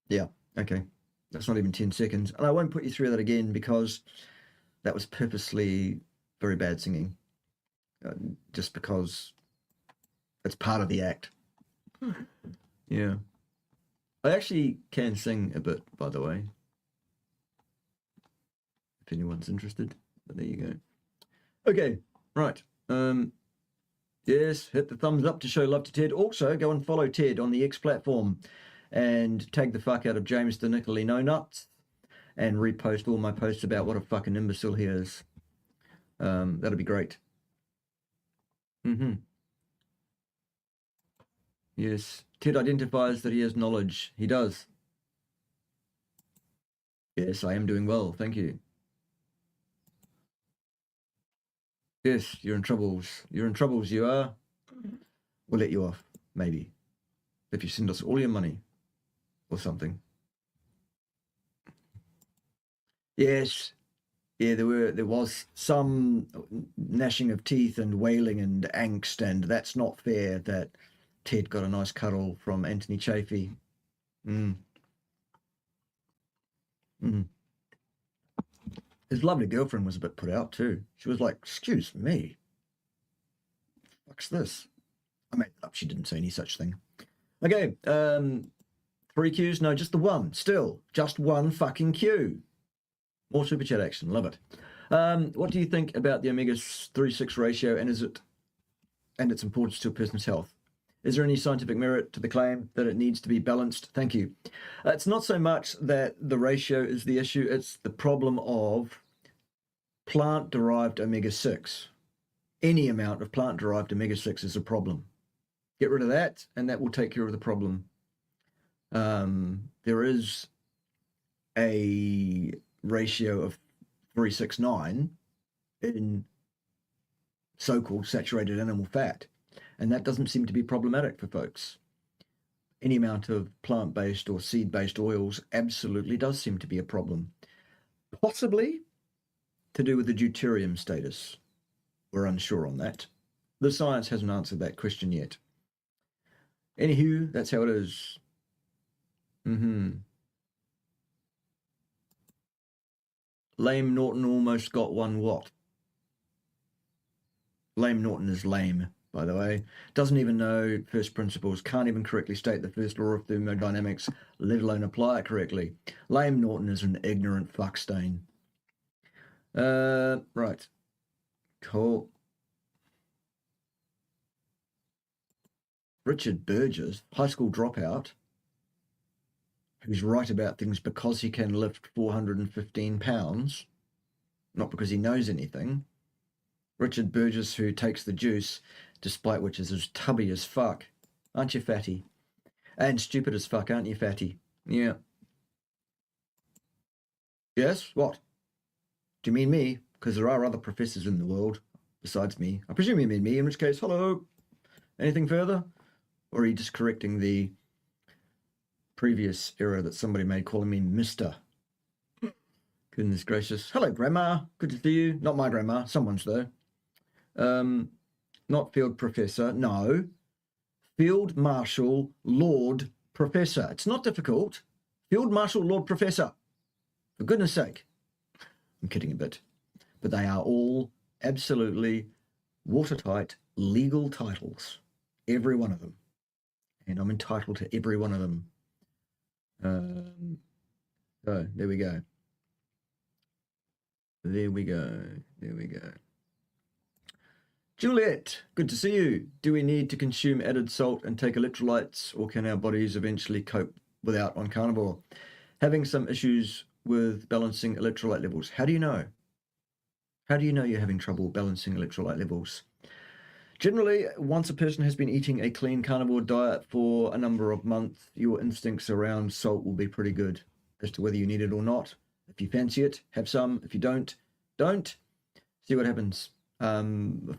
Yeah, okay. That's not even 10 seconds. And I won't put you through that again because that was purposely very bad singing. Just because it's part of the act. Yeah. I actually can sing a bit, by the way. If anyone's interested. But there you go. Okay, right. Yes, hit the thumbs up to show love to Ted. Also, go and follow Ted on the X platform and tag the fuck out of James DeNiccoli No Nuts and repost all my posts about what a fucking imbecile he is. That'll be great. Yes, Ted identifies that he has knowledge. He does. Yes, I am doing well. Thank you. Yes, you're in troubles. You're in troubles, you are. We'll let you off, maybe. If you send us all your money or something. Yes. Yeah, there was some gnashing of teeth and wailing and angst, and that's not fair that Ted got a nice cuddle from Anthony Chafee. His lovely girlfriend was a bit put out too. She was like, excuse me. What's this? I made it up. She didn't say any such thing. Okay. 3 Qs? No, just the one. Still, just one fucking Q. More super chat action. Love it. What do you think about the omega-3/6 ratio and its importance to a person's health? Is there any scientific merit to the claim that it needs to be balanced? Thank you. It's not so much that the ratio is the issue, it's the problem of plant-derived omega-6. any amount of plant-derived omega-6 is a problem. Get rid of that, and that will take care of the problem. There is a ratio of 369 in so-called saturated animal fat, and that doesn't seem to be problematic for folks. Any amount of plant-based or seed-based oils absolutely does seem to be a problem. Possibly to do with the deuterium status. We're unsure on that. The science hasn't answered that question yet. Anywho, that's how it is. Lame Norton almost got one what? Lame Norton is lame, by the way. Doesn't even know first principles, can't even correctly state the first law of thermodynamics, let alone apply it correctly. Lame Norton is an ignorant fuckstain. Right. Cool. Richard Burgess, high school dropout, who's right about things because he can lift 415 pounds, not because he knows anything. Richard Burgess, who takes the juice, despite which is as tubby as fuck. Aren't you, fatty? And stupid as fuck, aren't you, fatty? Yeah. Yes? What? Do you mean me? Because there are other professors in the world besides me. I presume you mean me, in which case, hello. Anything further? Or are you just correcting the previous error that somebody made calling me Mr.? Goodness gracious. Hello, Grandma. Good to see you. Not my grandma. Someone's, though. Not Field Professor. No. Field Marshal Lord Professor. It's not difficult. Field Marshal Lord Professor. For goodness sake. I'm kidding a bit. But they are all absolutely watertight legal titles. Every one of them. And I'm entitled to every one of them. So there we go. There we go. There we go. Juliet, good to see you. Do we need to consume added salt and take electrolytes, or can our bodies eventually cope without on carnivore? Having some issues with balancing electrolyte levels. How do you know? How do you know you're having trouble balancing electrolyte levels? Generally, once a person has been eating a clean carnivore diet for a number of months, your instincts around salt will be pretty good as to whether you need it or not. If you fancy it, have some. If you don't, don't. See what happens. For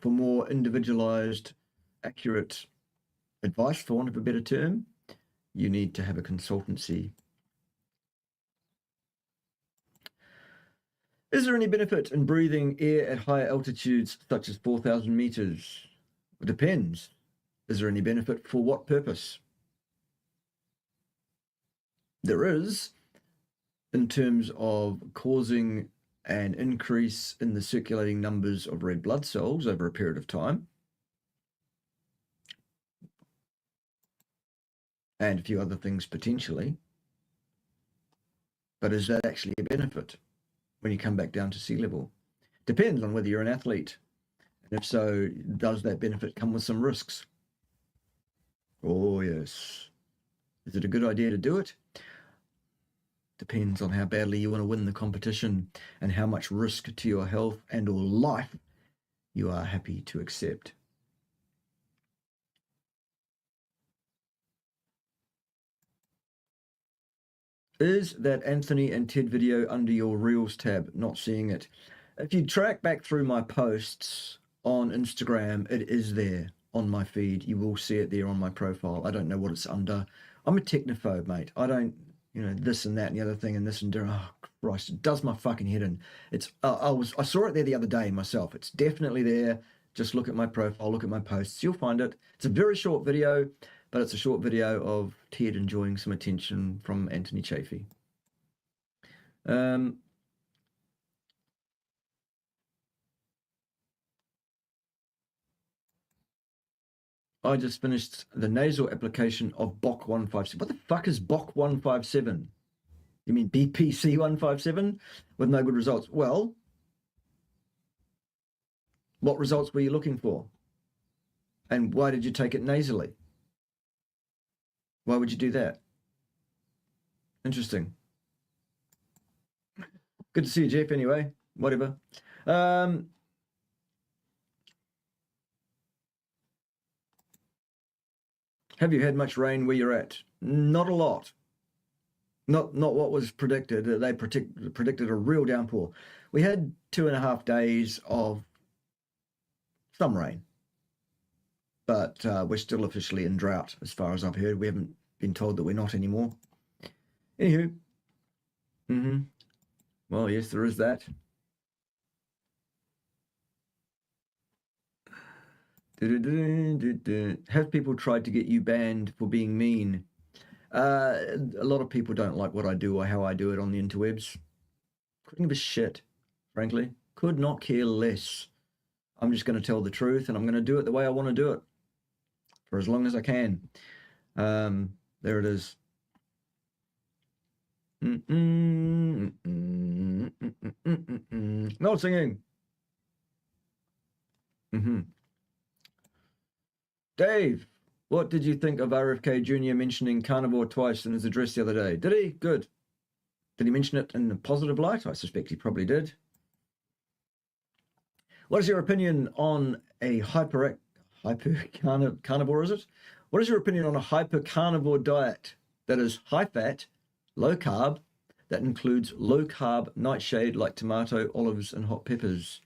more individualized, accurate advice, for want of a better term, you need to have a consultancy. Is there any benefit in breathing air at higher altitudes, such as 4,000 meters? It depends. Is there any benefit for what purpose? There is, in terms of causing an increase in the circulating numbers of red blood cells over a period of time, and a few other things potentially. But is that actually a benefit when you come back down to sea level? Depends on whether you're an athlete. And if so, does that benefit come with some risks? Oh, yes. Is it a good idea to do it? Depends on how badly you want to win the competition and how much risk to your health and or life you are happy to accept. Is that Anthony and Ted video under your Reels tab? Not seeing it. If you track back through my posts on Instagram, it is there on my feed. You will see it there on my profile. I don't know what it's under. I'm a technophobe, mate. I don't, this and that and the other thing and this and that. Oh, Christ, it does my fucking head in. It's, I saw it there the other day myself. It's definitely there. Just look at my profile, look at my posts. You'll find it. It's a very short video, but it's a short video of Ted enjoying some attention from Anthony Chafee. I just finished the nasal application of BOC 157. What the fuck is BOC 157? You mean BPC 157? With no good results. Well, what results were you looking for? And why did you take it nasally? Why would you do that? Interesting. Good to see you, Jeff, anyway. Whatever. Have you had much rain where you're at? Not a lot. Not what was predicted. They predicted a real downpour. We had 2.5 days of some rain, but we're still officially in drought as far as I've heard. We haven't been told that we're not anymore. Anywho. Well, yes, there is that. Have people tried to get you banned for being mean? A lot of people don't like what I do or how I do it on the interwebs. Couldn't give a shit, frankly. Could not care less. I'm just going to tell the truth, and I'm going to do it the way I want to do it for as long as I can. There it is. No singing. Dave, what did you think of RFK Jr. mentioning carnivore twice in his address the other day? Did he? Good. Did he mention it in a positive light? I suspect he probably did. What is your opinion on a hyper carnivore, is it? What is your opinion on a hyper carnivore diet that is high fat, low carb, that includes low carb nightshade like tomato, olives, and hot peppers?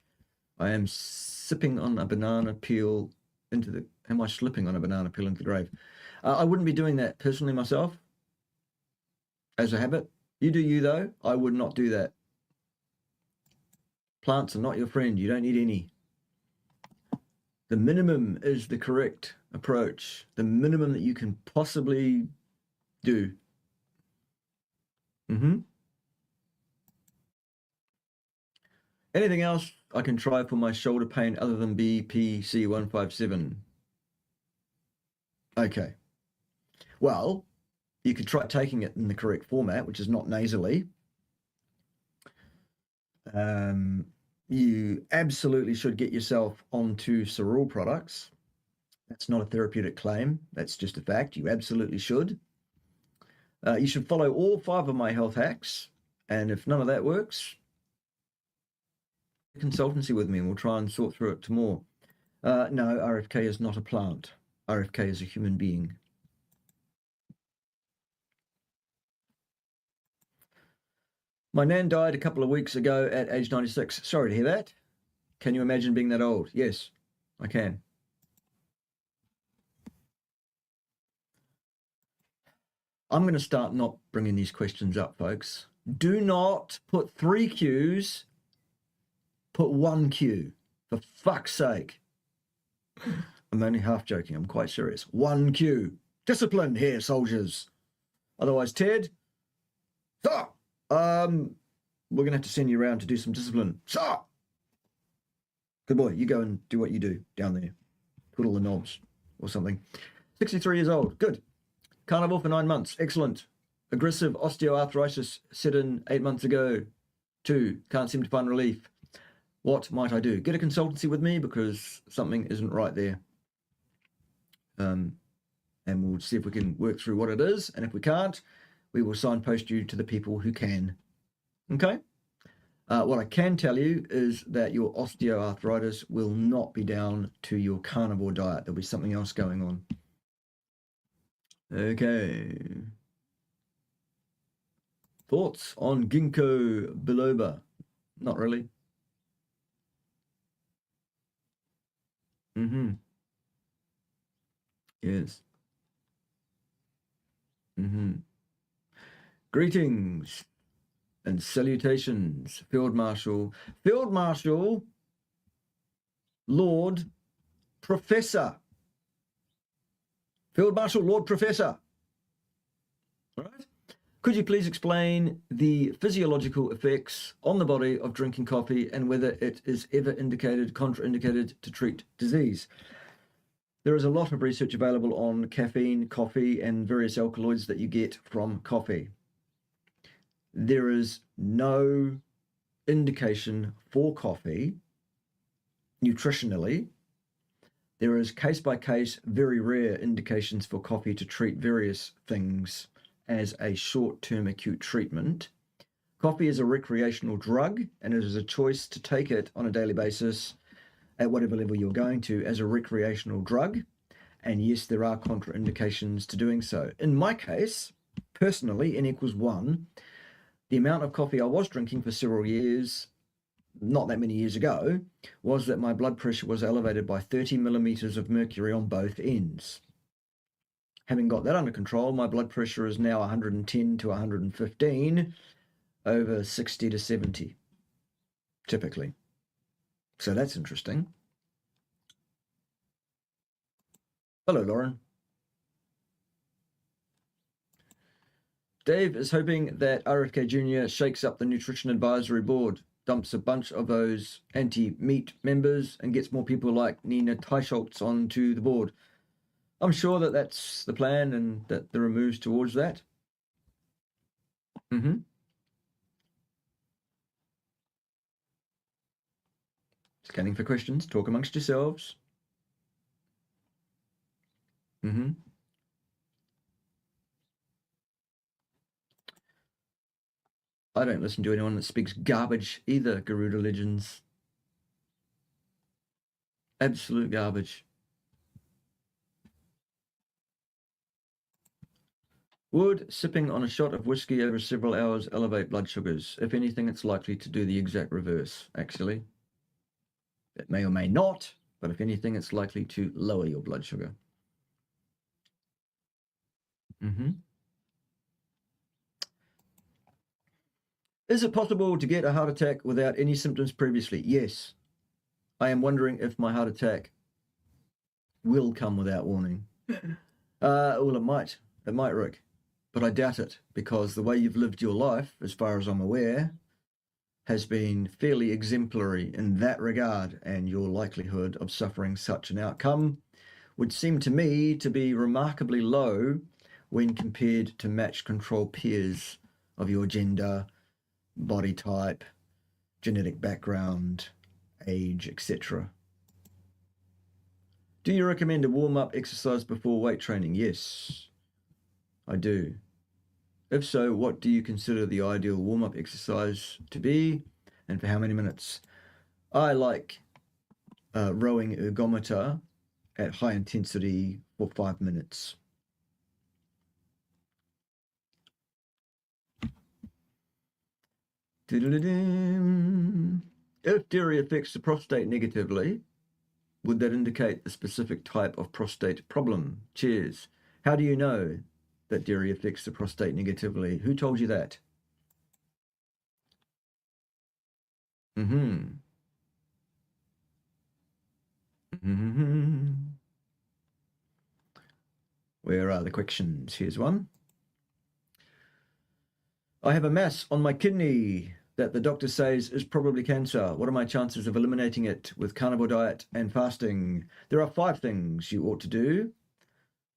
I am sipping on a banana peel into the... Am I slipping on a banana peel into the grave? I wouldn't be doing that personally myself as a habit. You do you, though. I would not do that. Plants are not your friend. You don't need any. The minimum is the correct approach. The minimum that you can possibly do. Anything else I can try for my shoulder pain other than BPC 157? Okay. Well, you could try taking it in the correct format, which is not nasally. You absolutely should get yourself onto Cerule products. That's not a therapeutic claim. That's just a fact. You absolutely should. You should follow all 5 of my health hacks. And if none of that works, consultancy with me and we'll try and sort through it to more. No, RFK is not a plant. RFK is a human being. My nan died a couple of weeks ago at age 96. Sorry to hear that. Can you imagine being that old? Yes, I can. I'm going to start not bringing these questions up, folks. Do not put 3 Qs, put 1 Q, for fuck's sake. I'm only half joking. I'm quite serious. 1 Q. Discipline here, soldiers. Otherwise, Ted, sir, we're going to have to send you around to do some discipline. Sir. Good boy. You go and do what you do down there. Twiddle the knobs or something. 63 years old. Good. Carnivore for 9 months. Excellent. Aggressive osteoarthritis set in 8 months ago. 2. Can't seem to find relief. What might I do? Get a consultancy with me because something isn't right there. And we'll see if we can work through what it is. And if we can't, we will signpost you to the people who can. Okay? What I can tell you is that your osteoarthritis will not be down to your carnivore diet. There'll be something else going on. Okay. Thoughts on ginkgo biloba? Not really. Yes. Greetings and salutations, Field Marshal, Lord Professor. Field Marshal, Lord Professor. All right. Could you please explain the physiological effects on the body of drinking coffee and whether it is ever indicated, contraindicated to treat disease? There is a lot of research available on caffeine, coffee, and various alkaloids that you get from coffee. There is no indication for coffee nutritionally. There is case-by-case, very rare indications for coffee to treat various things as a short-term acute treatment. Coffee is a recreational drug, and it is a choice to take it on a daily basis at whatever level you're going to as a recreational drug. And yes, there are contraindications to doing so. In my case, personally, N equals 1, the amount of coffee I was drinking for several years, not that many years ago, was that my blood pressure was elevated by 30 millimeters of mercury on both ends. Having got that under control, my blood pressure is now 110 to 115 over 60 to 70, typically. So that's interesting. Hello, Lauren. Dave is hoping that RFK Jr. shakes up the Nutrition Advisory Board, dumps a bunch of those anti-meat members, and gets more people like Nina Teicholz onto the board. I'm sure that that's the plan and that there are moves towards that. Scanning for questions. Talk amongst yourselves. I don't listen to anyone that speaks garbage either, Garuda Legends. Absolute garbage. Would sipping on a shot of whiskey over several hours elevate blood sugars? If anything, it's likely to do the exact reverse, actually. It may or may not, but if anything, it's likely to lower your blood sugar. Is it possible to get a heart attack without any symptoms previously? Yes. I am wondering if my heart attack will come without warning. Well, it might. It might, Rick. But I doubt it, because the way you've lived your life, as far as I'm aware, has been fairly exemplary in that regard, and your likelihood of suffering such an outcome would seem to me to be remarkably low when compared to match control peers of your gender, body type, genetic background, age, etc. Do you recommend a warm-up exercise before weight training? Yes, I do. If so, what do you consider the ideal warm-up exercise to be, and for how many minutes? I like rowing ergometer at high intensity for 5 minutes. If dairy affects the prostate negatively, would that indicate a specific type of prostate problem? Cheers. How do you know that dairy affects the prostate negatively? Who told you that? Where are the questions? Here's one. I have a mass on my kidney that the doctor says is probably cancer. What are my chances of eliminating it with carnivore diet and fasting? There are 5 things you ought to do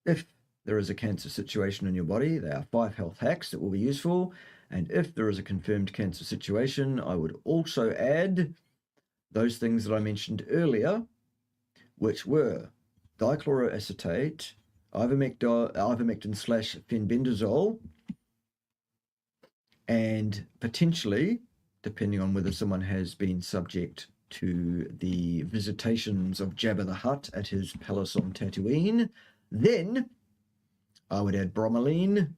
if there is a cancer situation in your body. There are 5 health hacks that will be useful. And if there is a confirmed cancer situation, I would also add those things that I mentioned earlier, which were dichloroacetate, ivermectin/fenbendazole, and potentially, depending on whether someone has been subject to the visitations of Jabba the Hutt at his palace on Tatooine, then I would add bromelain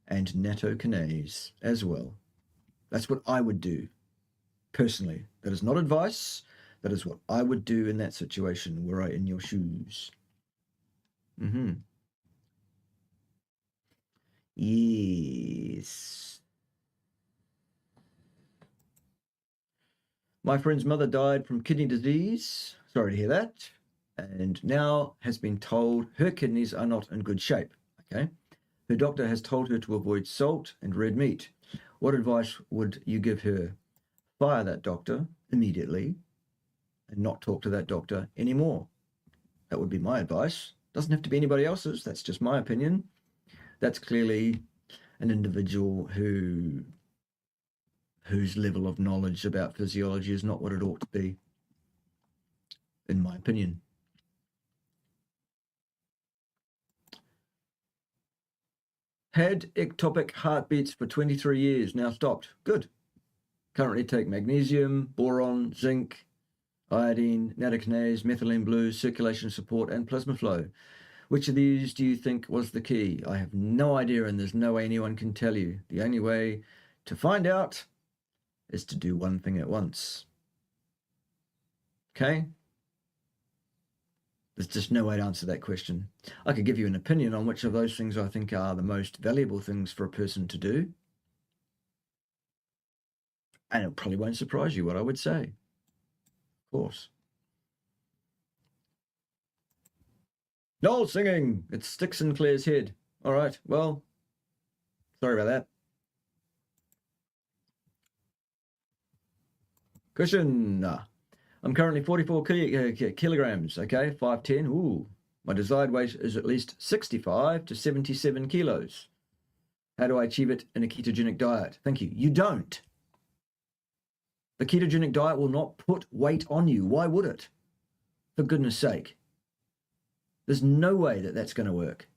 and nattokinase as well. That's what I would do, personally. That is not advice. That is what I would do in that situation, were I in your shoes. Yes. My friend's mother died from kidney disease. Sorry to hear that. And now has been told her kidneys are not in good shape. Okay. Her doctor has told her to avoid salt and red meat. What advice would you give her? Fire that doctor immediately and not talk to that doctor anymore. That would be my advice. Doesn't have to be anybody else's. That's just my opinion. That's clearly an individual whose level of knowledge about physiology is not what it ought to be, in my opinion. Had ectopic heartbeats for 23 years, now stopped. Good. Currently take magnesium, boron, zinc, iodine, nattokinase, methylene blue, circulation support, and plasma flow. Which of these do you think was the key? I have no idea, and there's no way anyone can tell you. The only way to find out is to do one thing at once. Okay? There's just no way to answer that question. I could give you an opinion on which of those things I think are the most valuable things for a person to do. And it probably won't surprise you what I would say. Of course. No singing! It sticks in Claire's head. All right, well, sorry about that. Cushion. I'm currently 44 kilograms, okay, 5'10". Ooh, my desired weight is at least 65 to 77 kilos. How do I achieve it in a ketogenic diet? Thank you. You don't. The ketogenic diet will not put weight on you. Why would it? For goodness sake. There's no way that that's going to work.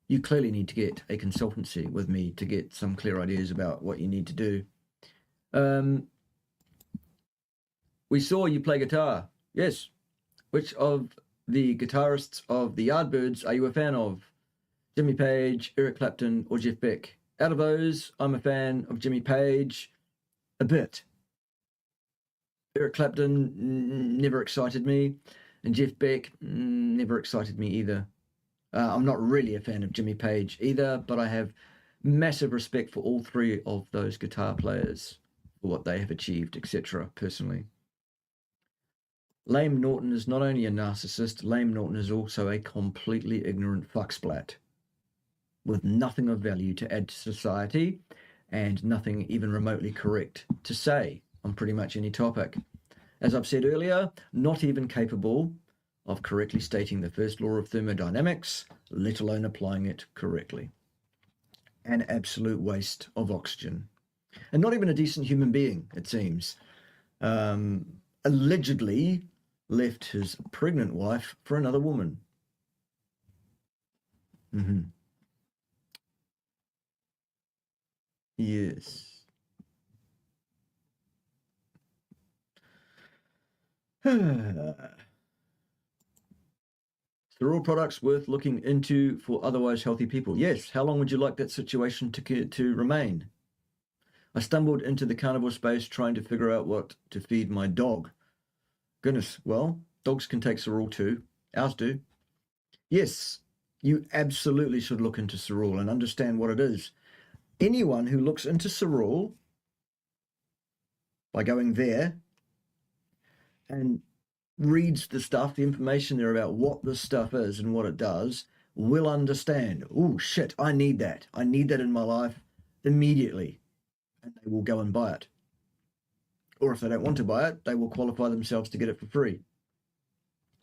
You clearly need to get a consultancy with me to get some clear ideas about what you need to do. We saw you play guitar. Yes. Which of the guitarists of the Yardbirds are you a fan of? Jimmy Page, Eric Clapton, or Jeff Beck? Out of those, I'm a fan of Jimmy Page a bit. Eric Clapton never excited me, and Jeff Beck never excited me either. I'm not really a fan of Jimmy Page either, but I have massive respect for all three of those guitar players, for what they have achieved, etc., personally. Lame Norton is not only a narcissist, Lame Norton is also a completely ignorant fucksplat with nothing of value to add to society and nothing even remotely correct to say on pretty much any topic. As I've said earlier, not even capable of correctly stating the first law of thermodynamics, let alone applying it correctly. An absolute waste of oxygen. And not even a decent human being, it seems. Allegedly left his pregnant wife for another woman. Yes. Are all products worth looking into for otherwise healthy people? Yes. How long would you like that situation to remain? I stumbled into the carnivore space trying to figure out what to feed my dog. Goodness, well, dogs can take Cerule too. Ours do. Yes, you absolutely should look into Cerule and understand what it is. Anyone who looks into Cerule by going there and reads the stuff, the information there about what this stuff is and what it does, will understand, oh shit, I need that. I need that in my life immediately. And they will go and buy it. Or if they don't want to buy it, they will qualify themselves to get it for free,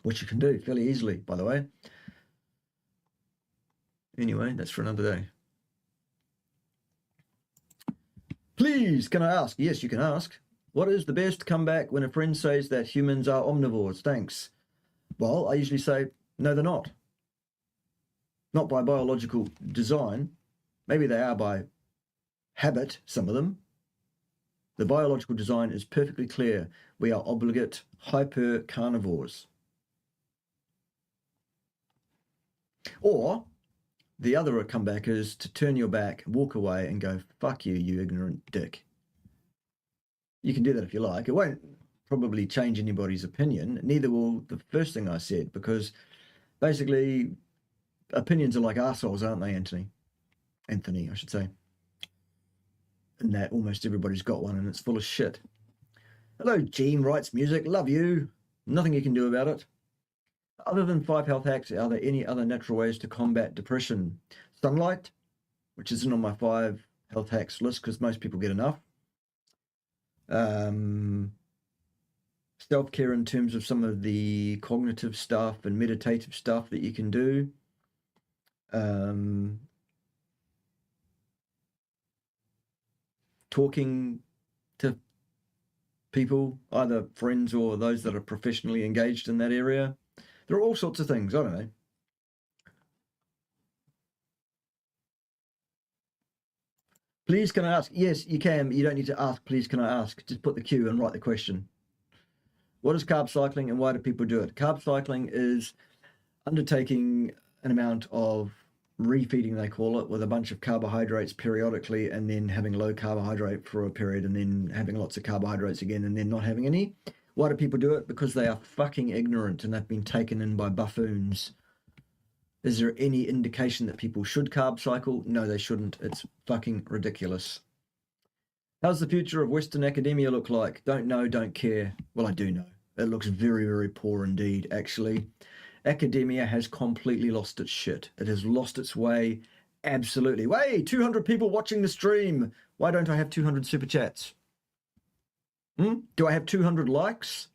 which you can do fairly easily, by the way. Anyway, that's for another day. Please, can I ask? Yes, you can ask. What is the best comeback when a friend says that humans are omnivores? Thanks. Well, I usually say, no, they're not. Not by biological design. Maybe they are by habit, some of them. The biological design is perfectly clear. We are obligate hyper-carnivores. Or the other comeback is to turn your back, walk away, and go, fuck you, you ignorant dick. You can do that if you like. It won't probably change anybody's opinion. Neither will the first thing I said, because basically opinions are like arseholes, aren't they, Anthony, I should say. And that almost everybody's got one, and it's full of shit. Hello, Gene writes music. Love you. Nothing you can do about it. Other than 5 health hacks, are there any other natural ways to combat depression? Sunlight, which isn't on my 5 health hacks list because most people get enough. Self-care in terms of some of the cognitive stuff and meditative stuff that you can do. Talking to people, either friends or those that are professionally engaged in that area. There are all sorts of things, I don't know. Please, can I ask? Yes, you can. You don't need to ask, please, can I ask? Just put the Q and write the question. What is carb cycling and why do people do it? Carb cycling is undertaking an amount of refeeding, they call it, with a bunch of carbohydrates periodically, and then having low carbohydrate for a period, and then having lots of carbohydrates again, and then not having any. Why do people do it? Because they are fucking ignorant and they've been taken in by buffoons. Is there any indication that people should carb cycle? No, they shouldn't. It's fucking ridiculous. How's the future of Western academia look like? Don't know, don't care. Well, I do know. It looks very, very poor indeed, actually. Academia has completely lost its shit. It has lost its way, absolutely. Way, 200 people watching the stream. Why don't I have 200 super chats? Do I have 200 likes?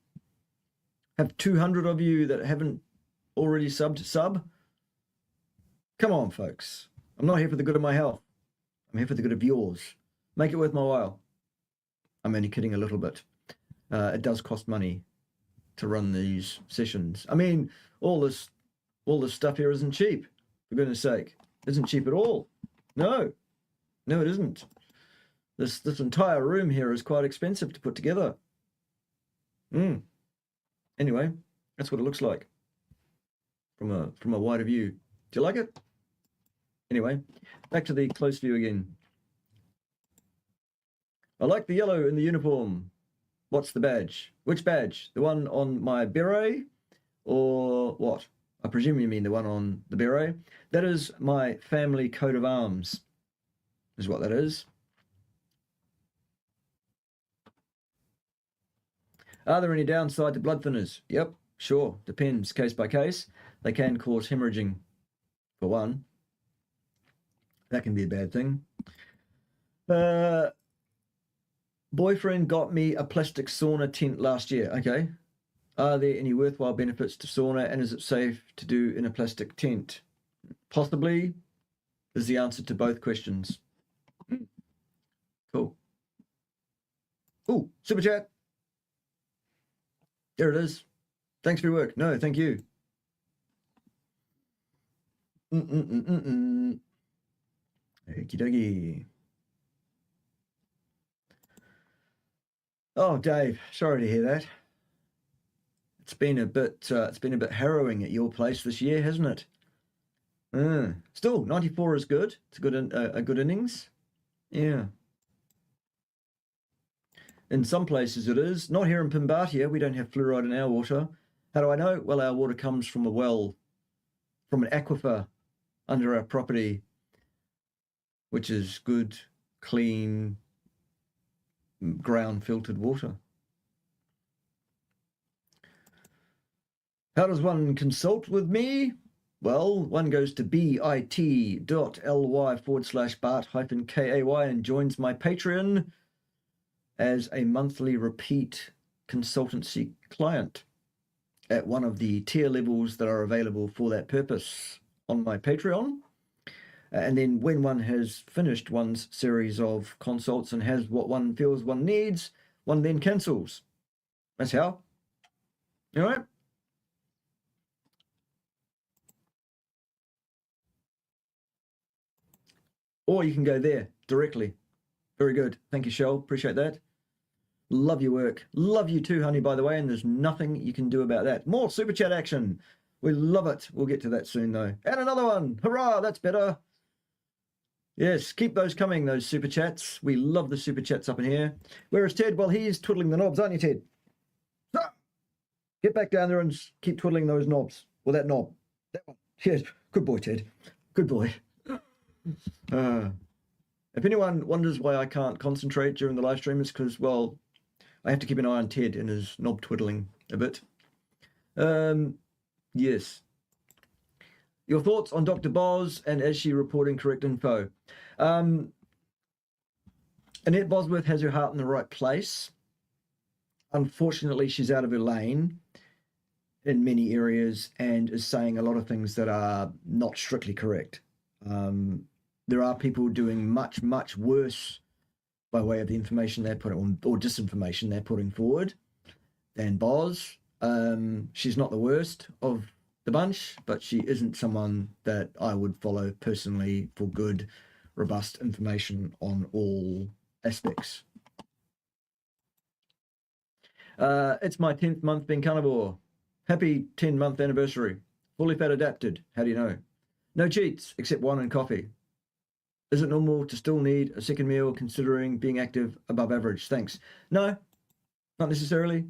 Have 200 of you that haven't already subbed sub? Come on, folks. I'm not here for the good of my health. I'm here for the good of yours. Make it worth my while. I'm only kidding a little bit. It does cost money to run these sessions. I mean, all this stuff here isn't cheap, for goodness sake. It isn't cheap at all. No, it isn't. This entire room here is quite expensive to put together. Anyway, that's what it looks like from a wider view. Do you like it? Anyway, back to the close view again. I like the yellow in the uniform. What's the badge? Which badge? The one on my beret or what? I presume you mean the one on the beret. That is my family coat of arms, is what that is. Are there any downside to blood thinners? Yep, sure. Depends, case by case. They can cause hemorrhaging, for one. That can be a bad thing. Boyfriend got me a plastic sauna tent last year. Okay. Are there any worthwhile benefits to sauna, and is it safe to do in a plastic tent? Possibly is the answer to both questions. Cool. Ooh, super chat. There it is. Thanks for your work. No, thank you. Okie dokie. Oh, Dave, sorry to hear that. It's been a bit harrowing at your place this year, hasn't it? Still, 94 is good. It's a good innings. Yeah. In some places it is. Not here in Pimbatia. We don't have fluoride in our water. How do I know? Well, our water comes from a well, from an aquifer under our property, which is good, clean, ground filtered water. How does one consult with me? Well, one goes to bit.ly/Bart-KAY and joins my Patreon as a monthly repeat consultancy client at one of the tier levels that are available for that purpose on my Patreon. And then when one has finished one's series of consults and has what one feels one needs, one then cancels. That's how. All right? Or you can go there directly. Very good. Thank you, Shell. Appreciate that. Love your work. Love you too, honey, by the way, and there's nothing you can do about that. More super chat action. We love it. We'll get to that soon, though. And another one. Hurrah, that's better. Yes, keep those coming, those super chats. We love the super chats up in here. Whereas Ted, well, he's twiddling the knobs, aren't you, Ted? So, get back down there and keep twiddling those knobs. Or that knob. That one. Yes. Good boy, Ted. Good boy. If anyone wonders why I can't concentrate during the live stream, it's because, well, I have to keep an eye on Ted and his knob twiddling a bit. Yes. Your thoughts on Dr. Boz and is she reporting correct info? Annette Bosworth has her heart in the right place. Unfortunately, she's out of her lane in many areas and is saying a lot of things that are not strictly correct. There are people doing much, much worse by way of the information they're putting, or disinformation they're putting forward than Boz. She's not the worst of the bunch, but she isn't someone that I would follow personally for good, robust information on all aspects. It's my 10th month being carnivore. Happy 10-month anniversary. Fully fat adapted. How do you know? No cheats, except wine and coffee. Is it normal to still need a second meal considering being active above average? Thanks. No, not necessarily.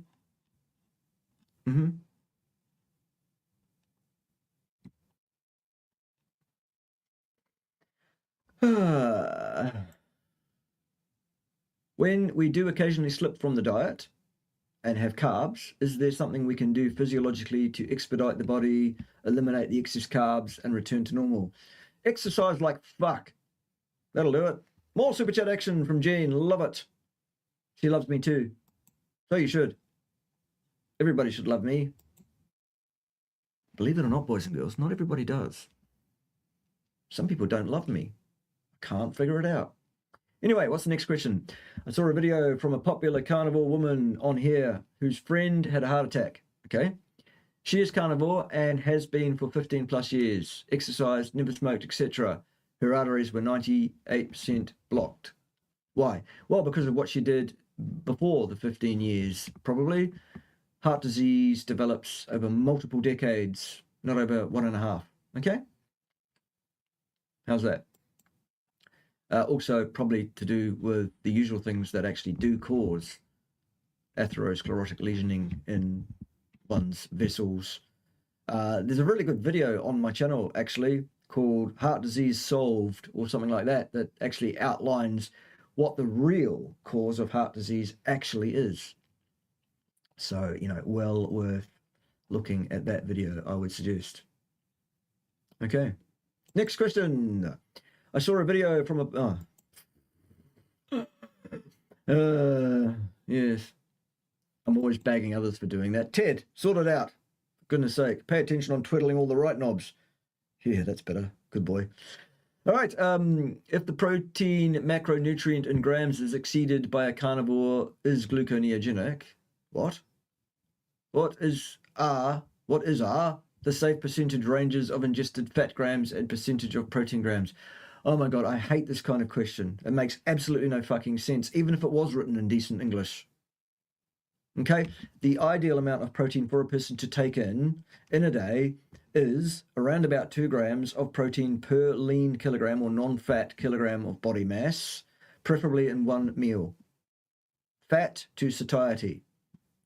When we do occasionally slip from the diet and have carbs, is there something we can do physiologically to expedite the body, eliminate the excess carbs, and return to normal? Exercise like fuck. That'll do it. More super chat action from Jean. Love it. She loves me too. So you should. Everybody should love me. Believe it or not, boys and girls, not everybody does. Some people don't love me. Can't figure it out. Anyway, what's the next question? I saw a video from a popular carnivore woman on here whose friend had a heart attack. Okay. She is carnivore and has been for 15 plus years. Exercised, never smoked, etc. Her arteries were 98% blocked. Why? Well, because of what she did before the 15 years, probably. Heart disease develops over multiple decades, not over 1.5. Okay? How's that? Also, probably to do with the usual things that actually do cause atherosclerotic lesioning in one's vessels. There's a really good video on my channel, actually, called Heart Disease Solved or something like that, that actually outlines what the real cause of heart disease actually is. So, you know, well worth looking at that video, I would suggest. Okay. Next question. I saw a video from a... yes. I'm always bagging others for doing that. Ted, sort it out. For goodness sake. Pay attention on twiddling all the right knobs. Yeah, that's better. Good boy. All right. If the protein macronutrient in grams is exceeded by a carnivore, is gluconeogenic? What? What is R? The safe percentage ranges of ingested fat grams and percentage of protein grams? Oh my God, I hate this kind of question. It makes absolutely no fucking sense, even if it was written in decent English. Okay, the ideal amount of protein for a person to take in a day is around about 2 grams of protein per lean kilogram or non-fat kilogram of body mass, preferably in one meal. Fat to satiety.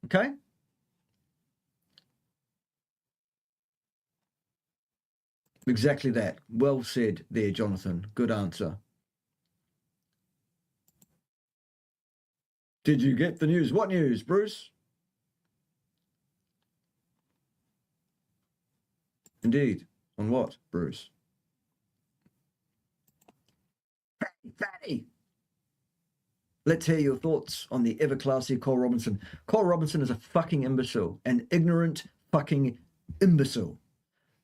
Okay? Exactly that. Well said there, Jonathan. Good answer. Did you get the news? What news, Bruce? Indeed. On what, Bruce? Fatty. Let's hear your thoughts on the ever-classy Cole Robinson. Cole Robinson is a fucking imbecile. An ignorant fucking imbecile.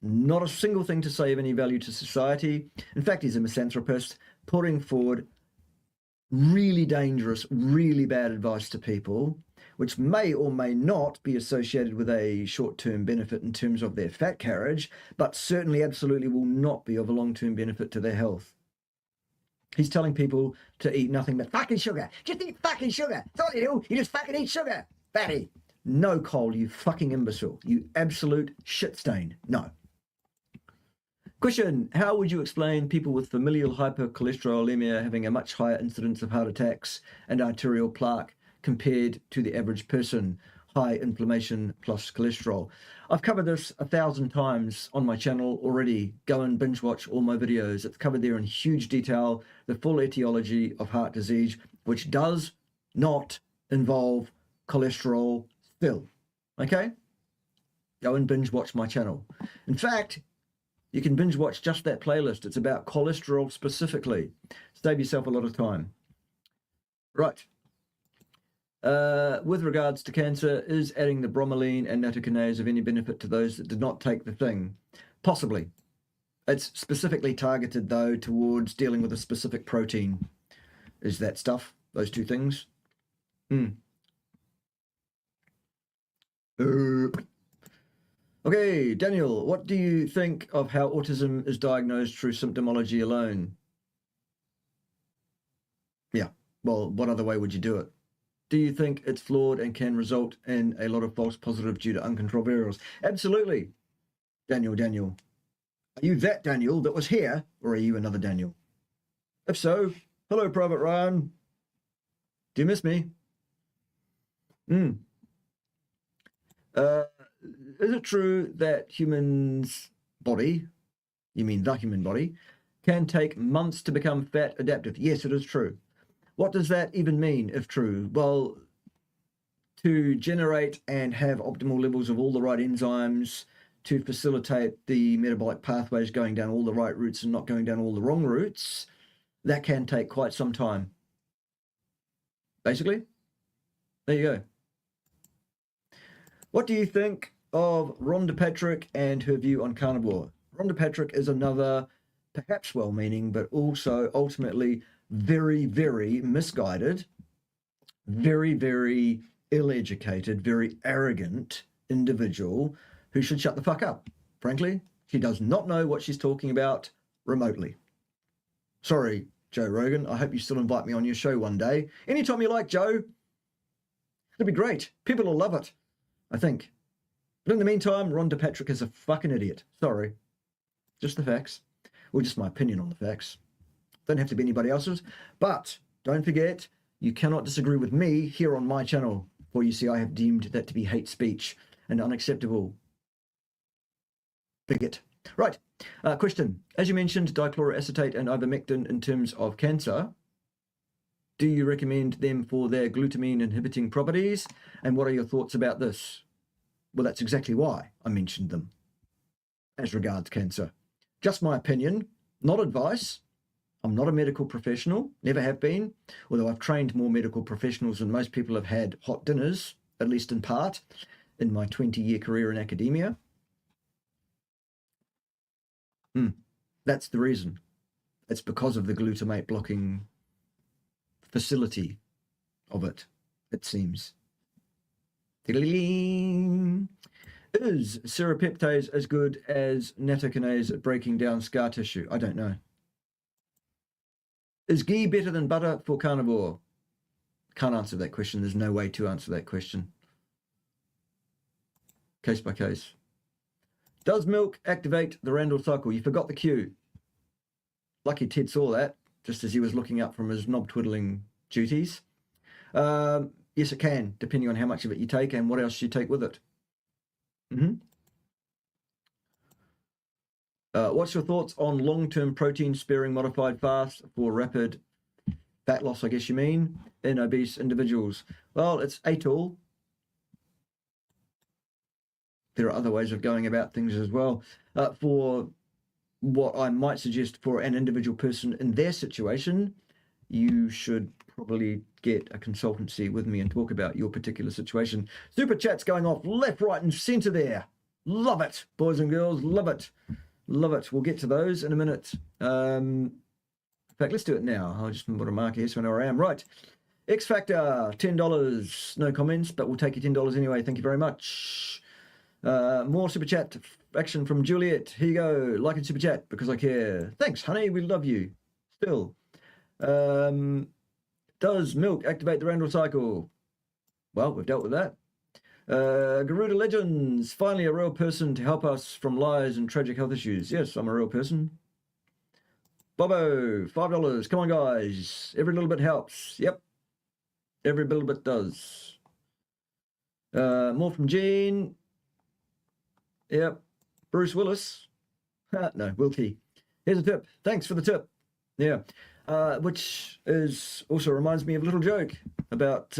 Not a single thing to say of any value to society. In fact, he's a misanthropist putting forward really dangerous, really bad advice to people, which may or may not be associated with a short-term benefit in terms of their fat carriage, but certainly absolutely will not be of a long-term benefit to their health. He's telling people to eat nothing but fucking sugar. Just eat fucking sugar. That's all you do. You just fucking eat sugar. Fatty. No, Cole, you fucking imbecile. You absolute shit stain. No. Question, how would you explain people with familial hypercholesterolemia having a much higher incidence of heart attacks and arterial plaque compared to the average person? High inflammation plus cholesterol. I've covered this 1,000 times on my channel already. Go and binge watch all my videos. It's covered there in huge detail, the full etiology of heart disease, which does not involve cholesterol still. Okay? Go and binge watch my channel. In fact, you can binge watch just that playlist. It's about cholesterol specifically. Save yourself a lot of time. Right. With regards to cancer, is adding the bromelain and nattokinase of any benefit to those that did not take the thing? Possibly. It's specifically targeted, though, towards dealing with a specific protein. Is that stuff? Those two things? Okay, Daniel, what do you think of how autism is diagnosed through symptomology alone? Yeah, well, what other way would you do it? Do you think it's flawed and can result in a lot of false positives due to uncontrolled variables? Absolutely. Daniel. Are you that Daniel that was here, or are you another Daniel? If so, hello, Private Ryan. Do you miss me? Is it true that humans' body, you mean the human body, can take months to become fat adaptive? Yes, it is true. What does that even mean, if true? Well, to generate and have optimal levels of all the right enzymes to facilitate the metabolic pathways going down all the right routes and not going down all the wrong routes, that can take quite some time. Basically, there you go. What do you think of Rhonda Patrick and her view on carnivore? Rhonda Patrick is another, perhaps well-meaning, but also ultimately very, very misguided, very, very ill-educated, very arrogant individual who should shut the fuck up. Frankly, she does not know what she's talking about remotely. Sorry, Joe Rogan. I hope you still invite me on your show one day. Anytime you like, Joe. It'll be great. People will love it, I think. But in the meantime, Rhonda Patrick is a fucking idiot. Sorry. Just the facts. Or just my opinion on the facts. Don't have to be anybody else's. But don't forget, you cannot disagree with me here on my channel. For you see, I have deemed that to be hate speech and unacceptable. Bigot. Right. Question. As you mentioned, dichloroacetate and ivermectin in terms of cancer. Do you recommend them for their glutamine inhibiting properties? And what are your thoughts about this? Well, that's exactly why I mentioned them as regards cancer. Just my opinion, not advice. I'm not a medical professional, never have been, although I've trained more medical professionals than most people have had hot dinners, at least in part, in my 20-year career in academia. That's the reason. It's because of the glutamate blocking facility of it, it seems. Is serrapeptase as good as nattokinase at breaking down scar tissue? I don't know. Is ghee better than butter for carnivore? Can't answer that question. There's no way to answer that question. Case by case. Does milk activate the Randall cycle? You forgot the cue. Lucky Ted saw that, just as he was looking up from his knob twiddling duties. Yes, it can, depending on how much of it you take and what else you take with it. What's your thoughts on long-term protein-sparing modified fast for rapid fat loss, I guess you mean, in obese individuals? Well, it's a tool. There are other ways of going about things as well. For what I might suggest for an individual person in their situation, you should probably get a consultancy with me and talk about your particular situation. Super chat's going off left, right, and center there. Love it, boys and girls. Love it. Love it. We'll get to those in a minute. In fact, let's do it now. I'll just put a marker here so I know where I am. Right. X Factor, $10. No comments, but we'll take you $10 anyway. Thank you very much. More super chat action from Juliet. Here you go. Like and super chat because I care. Thanks, honey. We love you. Still. Does milk activate the Randall cycle? Well, we've dealt with that. Garuda Legends. Finally a real person to help us from lies and tragic health issues. Yes, I'm a real person. Bobo, $5. Come on, guys. Every little bit helps. Yep. Every little bit does. More from Gene. Yep. Bruce Willis. No, Wilkie. Here's a tip. Thanks for the tip. Yeah. Which is also reminds me of a little joke about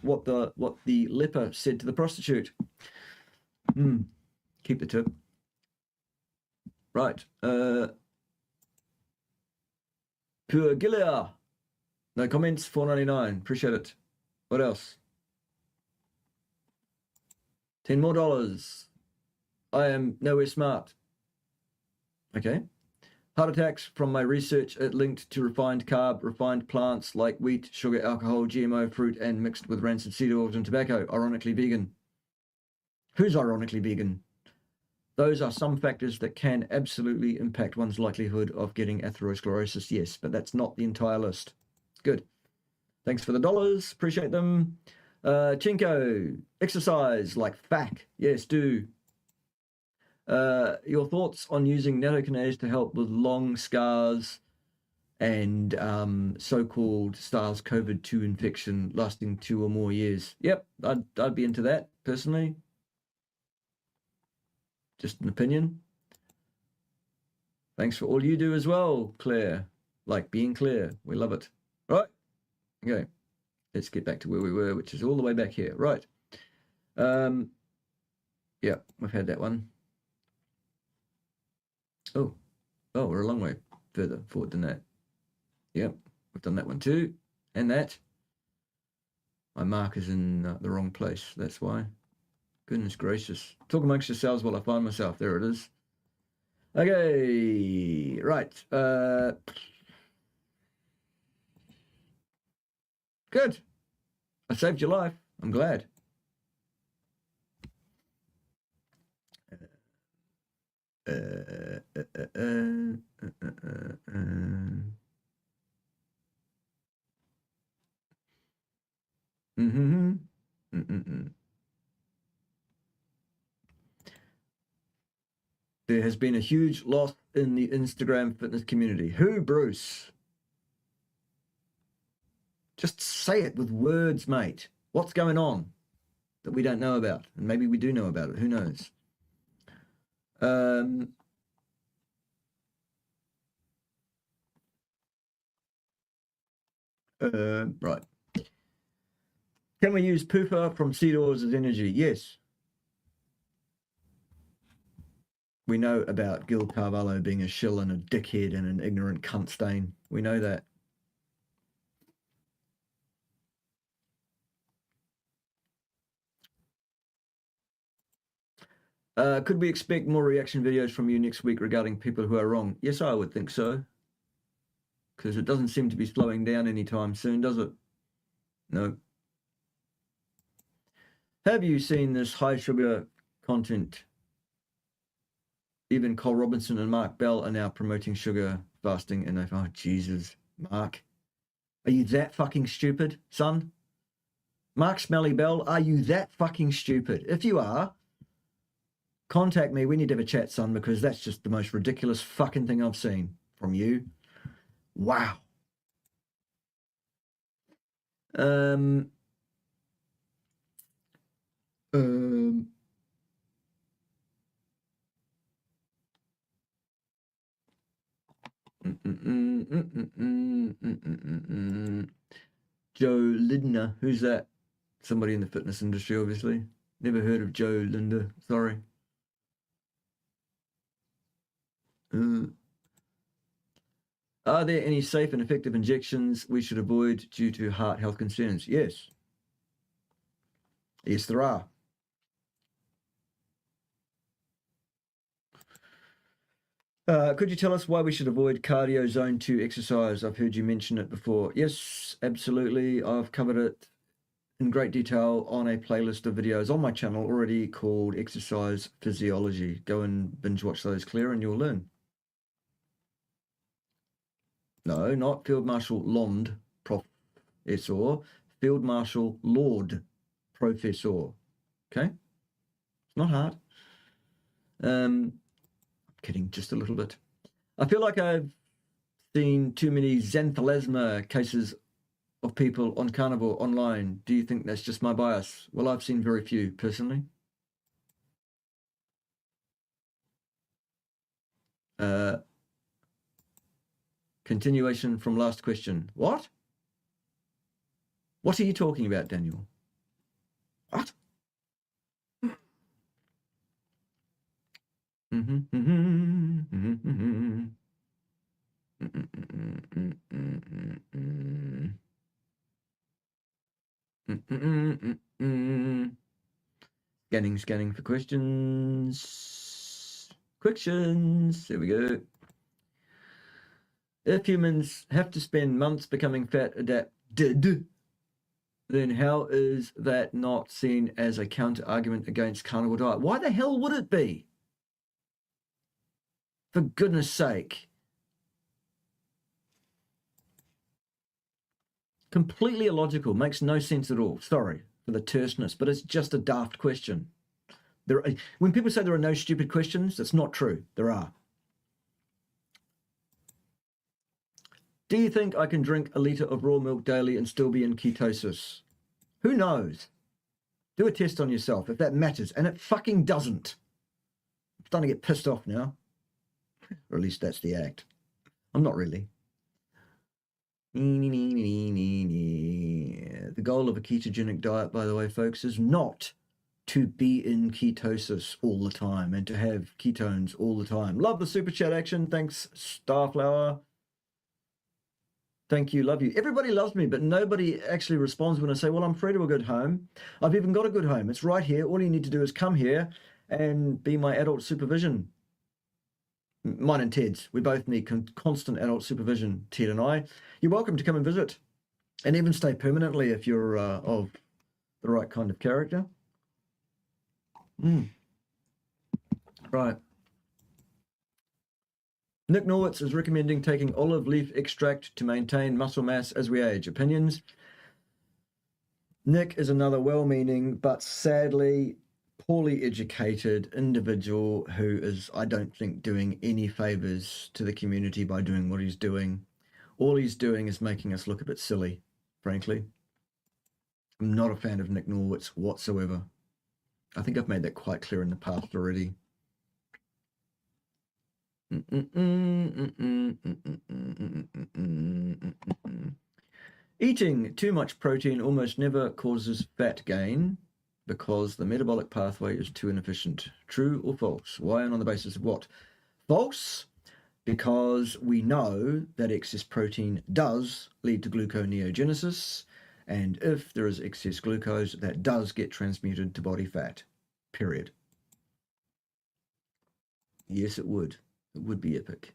what the leper said to the prostitute. Keep the tip. Right. Pure Gilead. No comments. $4.99. Appreciate it. What else? $10 more. I am nowhere smart. Okay. Heart attacks from my research it linked to refined carb, refined plants like wheat, sugar, alcohol, GMO, fruit, and mixed with rancid seed oils and tobacco. Ironically vegan. Who's ironically vegan? Those are some factors that can absolutely impact one's likelihood of getting atherosclerosis, yes, but that's not the entire list. Good. Thanks for the dollars. Appreciate them. Chinko, exercise like FAC. Yes, do. Your thoughts on using nattokinase to help with long scars and so-called SARS-CoV-2 infection lasting 2 or more years. Yep, I'd be into that personally. Just an opinion. Thanks for all you do as well, Claire. Like being clear. We love it. Right. Okay. Let's get back to where we were, which is all the way back here. Right. Yeah, we've had that one. Oh, we're a long way further forward than that. Yep, we've done that one too. And that. My marker's in the wrong place. That's why. Goodness gracious. Talk amongst yourselves while I find myself. There it is. Okay, right. Good. I saved your life. I'm glad. There has been a huge loss in the Instagram fitness community. Who, Bruce? Just say it with words, mate. What's going on that we don't know about? And maybe we do know about it. Who knows? Right. Can we use pooper from seed oils as energy? Yes. We know about Gil Carvalho being a shill and a dickhead and an ignorant cunt stain. We know that. Could we expect more reaction videos from you next week regarding people who are wrong? Yes, I would think so. Because it doesn't seem to be slowing down anytime soon, does it? No. Have you seen this high sugar content? Even Cole Robinson and Mark Bell are now promoting sugar fasting, and oh, Jesus, Mark. Are you that fucking stupid, son? Mark Smelly Bell, are you that fucking stupid? If you are, contact me. We need to have a chat, son, because that's just the most ridiculous fucking thing I've seen from you. Wow. Joe Lindner, who's that? Somebody in the fitness industry, obviously. Never heard of Joe Lindner, sorry. Are there any safe and effective injections we should avoid due to heart health concerns? Yes. Yes, there are. Could you tell us why we should avoid cardio zone 2 exercise? I've heard you mention it before. Yes, absolutely. I've covered it in great detail on a playlist of videos on my channel already called Exercise Physiology. Go and binge watch those, Claire, and you'll learn. No, not Field Marshal Lond, Professor. Field Marshal Lord, Professor. Okay? It's not hard. Kidding just a little bit. I feel like I've seen too many xanthelasma cases of people on carnivore online. Do you think that's just my bias? Well, I've seen very few personally. Continuation from last question. What? What are you talking about, Daniel? What? Scanning for questions. Questions. There we go. If humans have to spend months becoming fat adapted, then how is that not seen as a counter-argument against carnivore diet? Why the hell would it be? For goodness sake. Completely illogical. Makes no sense at all. Sorry for the terseness, but it's just a daft question. When people say there are no stupid questions, that's not true. There are. Do you think I can drink a litre of raw milk daily and still be in ketosis? Who knows? Do a test on yourself if that matters, and it fucking doesn't. I'm starting to get pissed off now. Or at least that's the act. I'm not really. The goal of a ketogenic diet, by the way, folks, is not to be in ketosis all the time and to have ketones all the time. Love the super chat action. Thanks, Starflower. Thank you, love you. Everybody loves me, but nobody actually responds when I say, well, I'm free to a good home. I've even got a good home. It's right here. All you need to do is come here and be my adult supervision. Mine and Ted's. We both need constant adult supervision, Ted and I. You're welcome to come and visit and even stay permanently if you're of the right kind of character. Right. Nick Norwitz is recommending taking olive leaf extract to maintain muscle mass as we age. Opinions? Nick is another well-meaning but sadly poorly educated individual who is, I don't think, doing any favors to the community by doing what he's doing. All he's doing is making us look a bit silly, frankly. I'm not a fan of Nick Norwitz whatsoever. I think I've made that quite clear in the past already. Eating too much protein almost never causes fat gain because the metabolic pathway is too inefficient. True or false? Why and on the basis of what? False, because we know that excess protein does lead to gluconeogenesis, and if there is excess glucose, that does get transmuted to body fat, period. Yes, it would. It would be epic.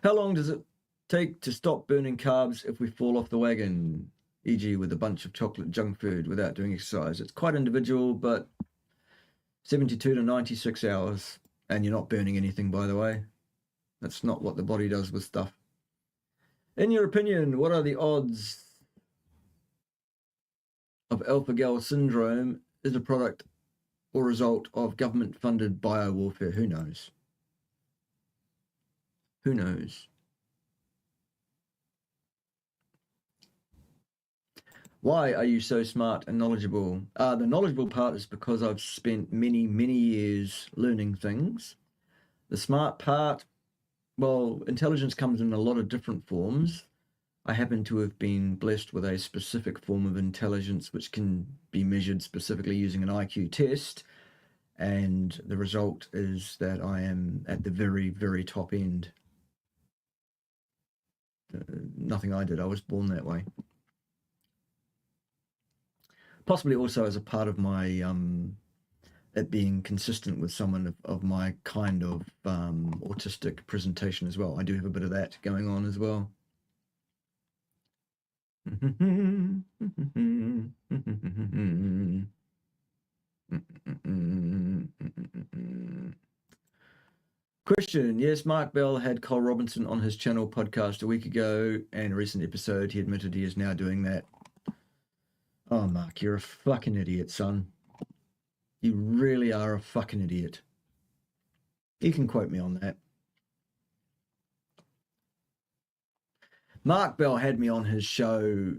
How long does it take to stop burning carbs if we fall off the wagon, e.g. with a bunch of chocolate junk food without doing exercise? It's quite individual, but 72 to 96 hours, and you're not burning anything, by the way. That's not what the body does with stuff. In your opinion, what are the odds of alpha-gal syndrome is a product or result of government-funded biowarfare? Who knows? Who knows? Why are you so smart and knowledgeable? The knowledgeable part is because I've spent many, many years learning things. The smart part, well, intelligence comes in a lot of different forms. I happen to have been blessed with a specific form of intelligence which can be measured specifically using an IQ test. And the result is that I am at the very, very top end. Nothing I did. I was born that way. Possibly also as a part of my it being consistent with someone of my kind of autistic presentation as well. I do have a bit of that going on as well. Question. Yes, Mark Bell had Cole Robinson on his channel podcast a week ago, and a recent episode he admitted he is now doing that. Oh, Mark, you're a fucking idiot, son. You really are a fucking idiot. You can quote me on that. Mark Bell had me on his show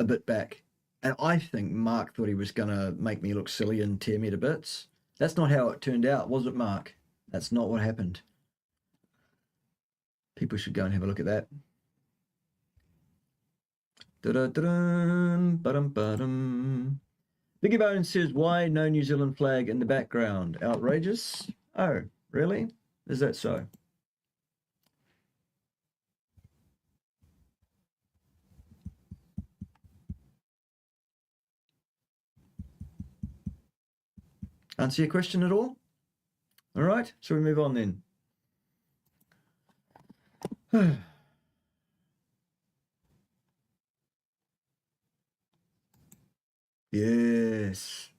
a bit back, and I think Mark thought he was going to make me look silly and tear me to bits. That's not how it turned out, was it, Mark? That's not what happened. People should go and have a look at that. Biggie Bones says, why no New Zealand flag in the background? Outrageous? Oh, really? Is that so? Answer your question at all? All right, shall we move on then? Yes.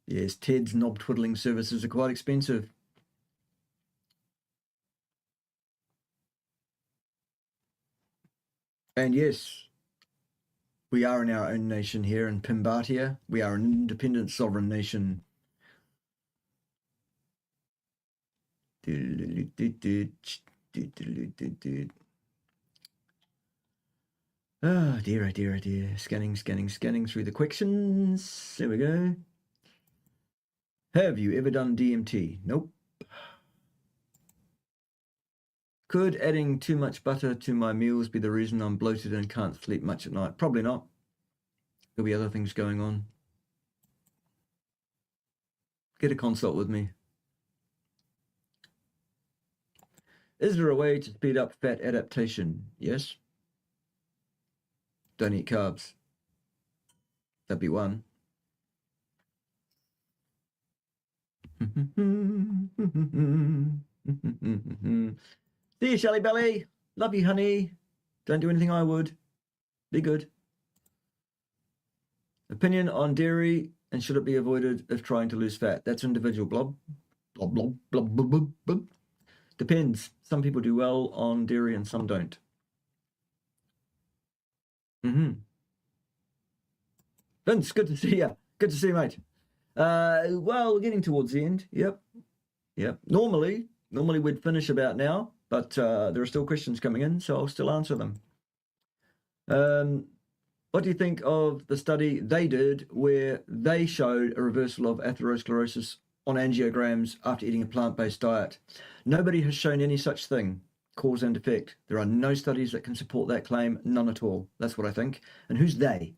Yes, Ted's knob twiddling services are quite expensive. And yes, We are in our own nation here in Pimbatia. We are an independent sovereign nation. Oh dear, oh dear, oh dear. Scanning through the questions. There we go. Have you ever done DMT? Nope. Could adding too much butter to my meals be the reason I'm bloated and can't sleep much at night? Probably not. There'll be other things going on. Get a consult with me. Is there a way to speed up fat adaptation? Yes. Don't eat carbs. That'd be one. See you, Shelly Belly. Love you, honey. Don't do anything I would. Be good. Opinion on dairy and should it be avoided if trying to lose fat? That's individual. Blob, blob, blob, blob, blob, blob, blob. Depends. Some people do well on dairy and some don't. Vince, good to see you. Good to see you, mate. Well, we're getting towards the end. Yep. Normally we'd finish about now, but there are still questions coming in, so I'll still answer them. What do you think of the study they did where they showed a reversal of atherosclerosis on angiograms after eating a plant-based diet? Nobody has shown any such thing, cause and effect. There are no studies that can support that claim, none at all. That's what I think. And who's they,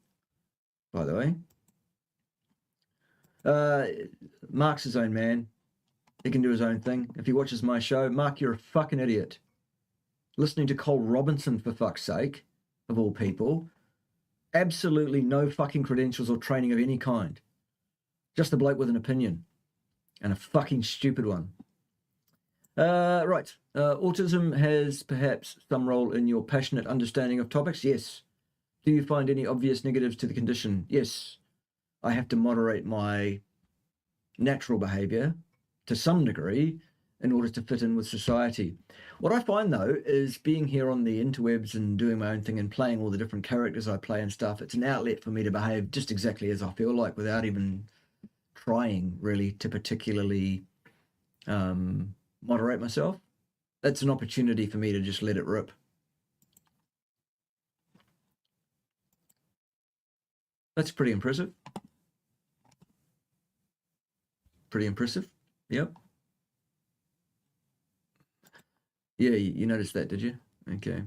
by the way? Mark's his own man. He can do his own thing. If he watches my show, Mark, you're a fucking idiot. Listening to Cole Robinson, for fuck's sake, of all people. Absolutely no fucking credentials or training of any kind. Just a bloke with an opinion. And a fucking stupid one. Right. Autism has perhaps some role in your passionate understanding of topics? Yes. Do you find any obvious negatives to the condition? Yes. I have to moderate my natural behavior to some degree in order to fit in with society. What I find, though, is being here on the interwebs and doing my own thing and playing all the different characters I play and stuff, it's an outlet for me to behave just exactly as I feel like without even trying, really, to particularly moderate myself. That's an opportunity for me to just let it rip. That's pretty impressive. Pretty impressive. Yep. Yeah, you noticed that, did you? Okay.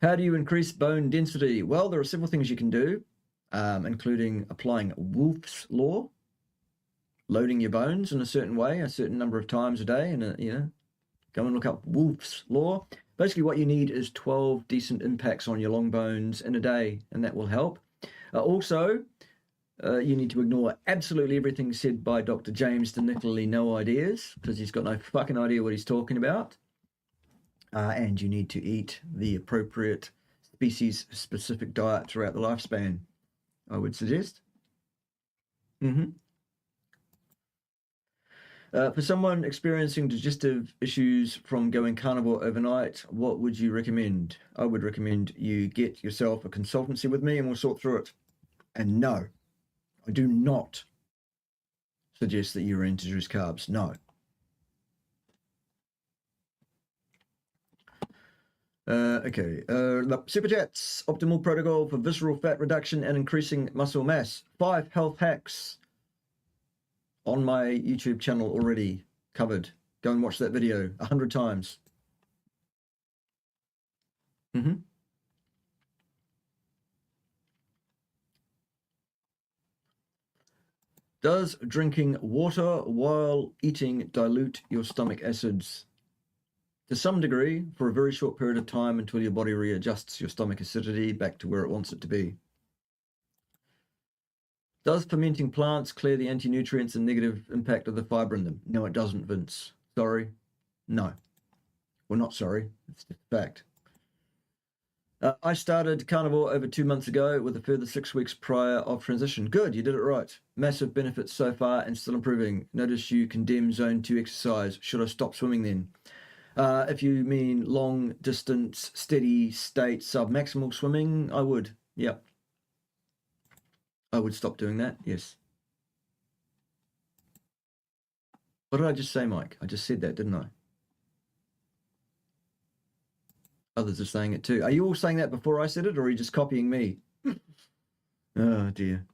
How do you increase bone density? Well, there are several things you can do, including applying Wolf's Law, loading your bones in a certain way, a certain number of times a day, and go and look up Wolf's Law. Basically, what you need is 12 decent impacts on your long bones in a day, and that will help. Also, you need to ignore absolutely everything said by Dr. James DeNicolai, no ideas, because he's got no fucking idea what he's talking about. And you need to eat the appropriate species-specific diet throughout the lifespan, I would suggest. For someone experiencing digestive issues from going carnivore overnight, what would you recommend? I would recommend you get yourself a consultancy with me and we'll sort through it. And no, I do not suggest that you introduce carbs. No. Okay. Super chats. Optimal protocol for visceral fat reduction and increasing muscle mass. 5 health hacks on my YouTube channel already covered. Go and watch that video 100 times. Does drinking water while eating dilute your stomach acids? To some degree, for a very short period of time until your body readjusts your stomach acidity back to where it wants it to be. Does fermenting plants clear the anti-nutrients and negative impact of the fiber in them? No, it doesn't, Vince. Sorry. No. Well, not sorry. It's just a fact. I started carnivore over 2 months ago with a further 6 weeks prior of transition. Good, you did it right. Massive benefits so far and still improving. Notice you condemn zone 2 exercise. Should I stop swimming then? If you mean long distance, steady state, sub-maximal swimming, I would. Yep. I would stop doing that, yes. What did I just say, Mike? I just said that, didn't I? Others are saying it too. Are you all saying that before I said it, or are you just copying me? Oh, dear.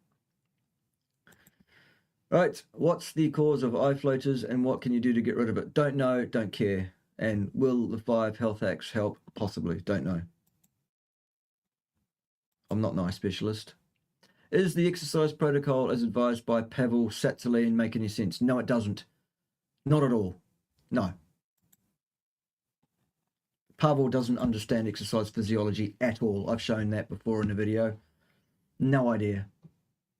Right, what's the cause of eye floaters and what can you do to get rid of it? Don't know, don't care. And will the 5 health hacks help? Possibly, don't know. I'm not an eye specialist. Is the exercise protocol as advised by Pavel Tsatsouline make any sense? No, it doesn't. Not at all. No. Pavel doesn't understand exercise physiology at all. I've shown that before in a video. No idea.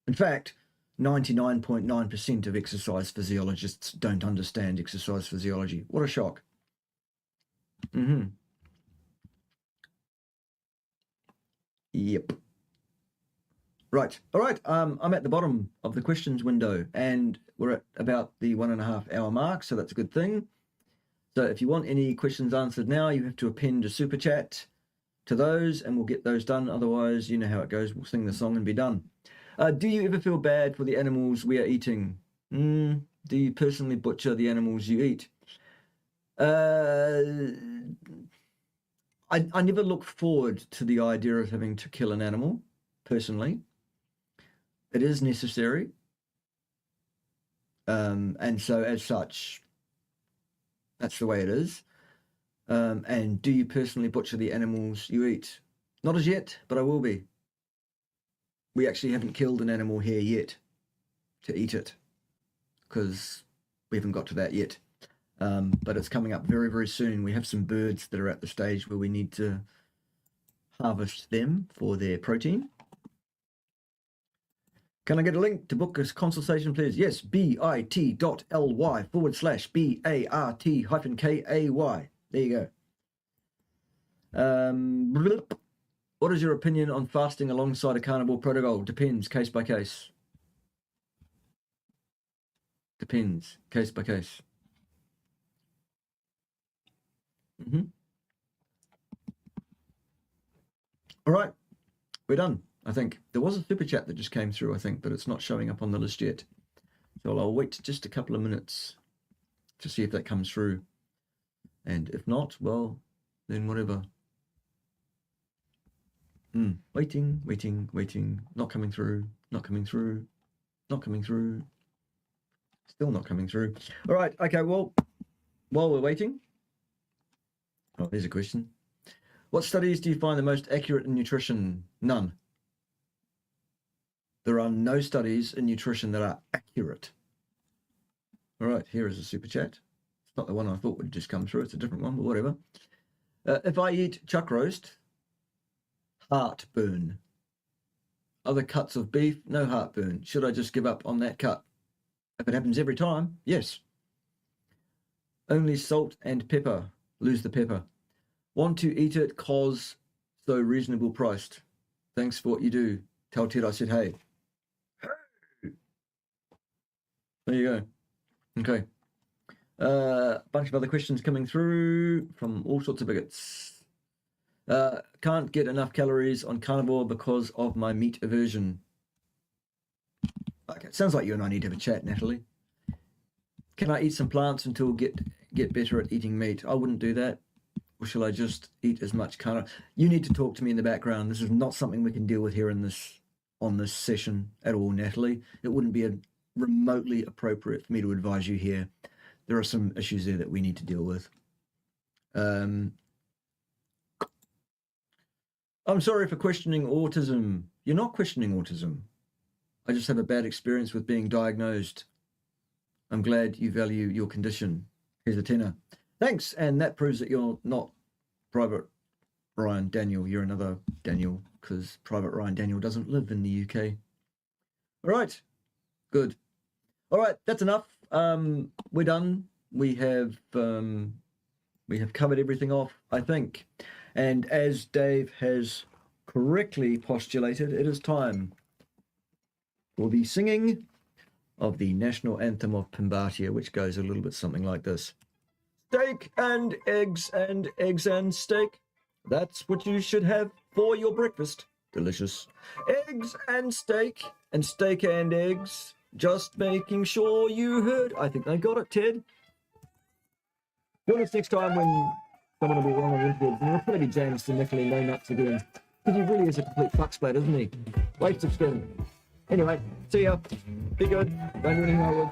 In fact, 99.9% of exercise physiologists don't understand exercise physiology. What a shock. Yep. Right. All right. I'm at the bottom of the questions window and we're at about the 1.5 hour mark, so that's a good thing. So if you want any questions answered now, you have to append a super chat to those and we'll get those done. Otherwise, you know how it goes. We'll sing the song and be done. Do you ever feel bad for the animals we are eating? Do you personally butcher the animals you eat? I never look forward to the idea of having to kill an animal, personally. It is necessary. And so as such, that's the way it is. And do you personally butcher the animals you eat? Not as yet, but I will be. We actually haven't killed an animal here yet to eat it because we haven't got to that yet. But it's coming up very, very soon. We have some birds that are at the stage where we need to harvest them for their protein. Can I get a link to book a consultation, please? Yes, bit.ly/BART-KAY. There you go. What is your opinion on fasting alongside a carnivore protocol? Depends, case by case. Depends, case by case. All right, we're done, I think. There was a super chat that just came through, I think, but it's not showing up on the list yet. So I'll wait just a couple of minutes to see if that comes through. And if not, well, then whatever. Waiting. Not coming through. Still not coming through. All right. Okay. Well, while we're waiting. Oh, there's a question. What studies do you find the most accurate in nutrition? None. There are no studies in nutrition that are accurate. All right. Here is a super chat. It's not the one I thought would just come through. It's a different one, but whatever. If I eat chuck roast, heartburn. Other cuts of beef, no heartburn. Should I just give up on that cut? If it happens every time, yes. Only salt and pepper. Lose the pepper. Want to eat it cause so reasonable priced. Thanks for what you do. Tell Ted I said hey. There you go. Okay. A bunch of other questions coming through from all sorts of bigots. Can't get enough calories on carnivore because of my meat aversion. Okay, sounds like you and I need to have a chat, Natalie. Can I eat some plants until get better at eating meat? I wouldn't do that. Or shall I just eat as much carnivore? You need to talk to me in the background. This is not something we can deal with here on this session at all, Natalie. It wouldn't be remotely appropriate for me to advise you here. There are some issues there that we need to deal with. I'm sorry for questioning autism. You're not questioning autism. I just have a bad experience with being diagnosed. I'm glad you value your condition. Here's a tenner. Thanks. And that proves that you're not Private Ryan Daniel. You're another Daniel because Private Ryan Daniel doesn't live in the UK. All right. Good. All right. That's enough. We're done. We have covered everything off, I think. And as Dave has correctly postulated, it is time for the singing of the national anthem of Pimbatia, which goes a little bit something like this. Steak and eggs and eggs and steak. That's what you should have for your breakfast. Delicious. Eggs and steak and eggs. Just making sure you heard. I think they got it, Ted. Join us next time when someone will be wrong on interviews. And it'll probably be James Nicolini, no nuts again. Because he really is a complete fuck splat, isn't he? Waste of skin. Anyway, see ya. Be good. Don't do anything I would.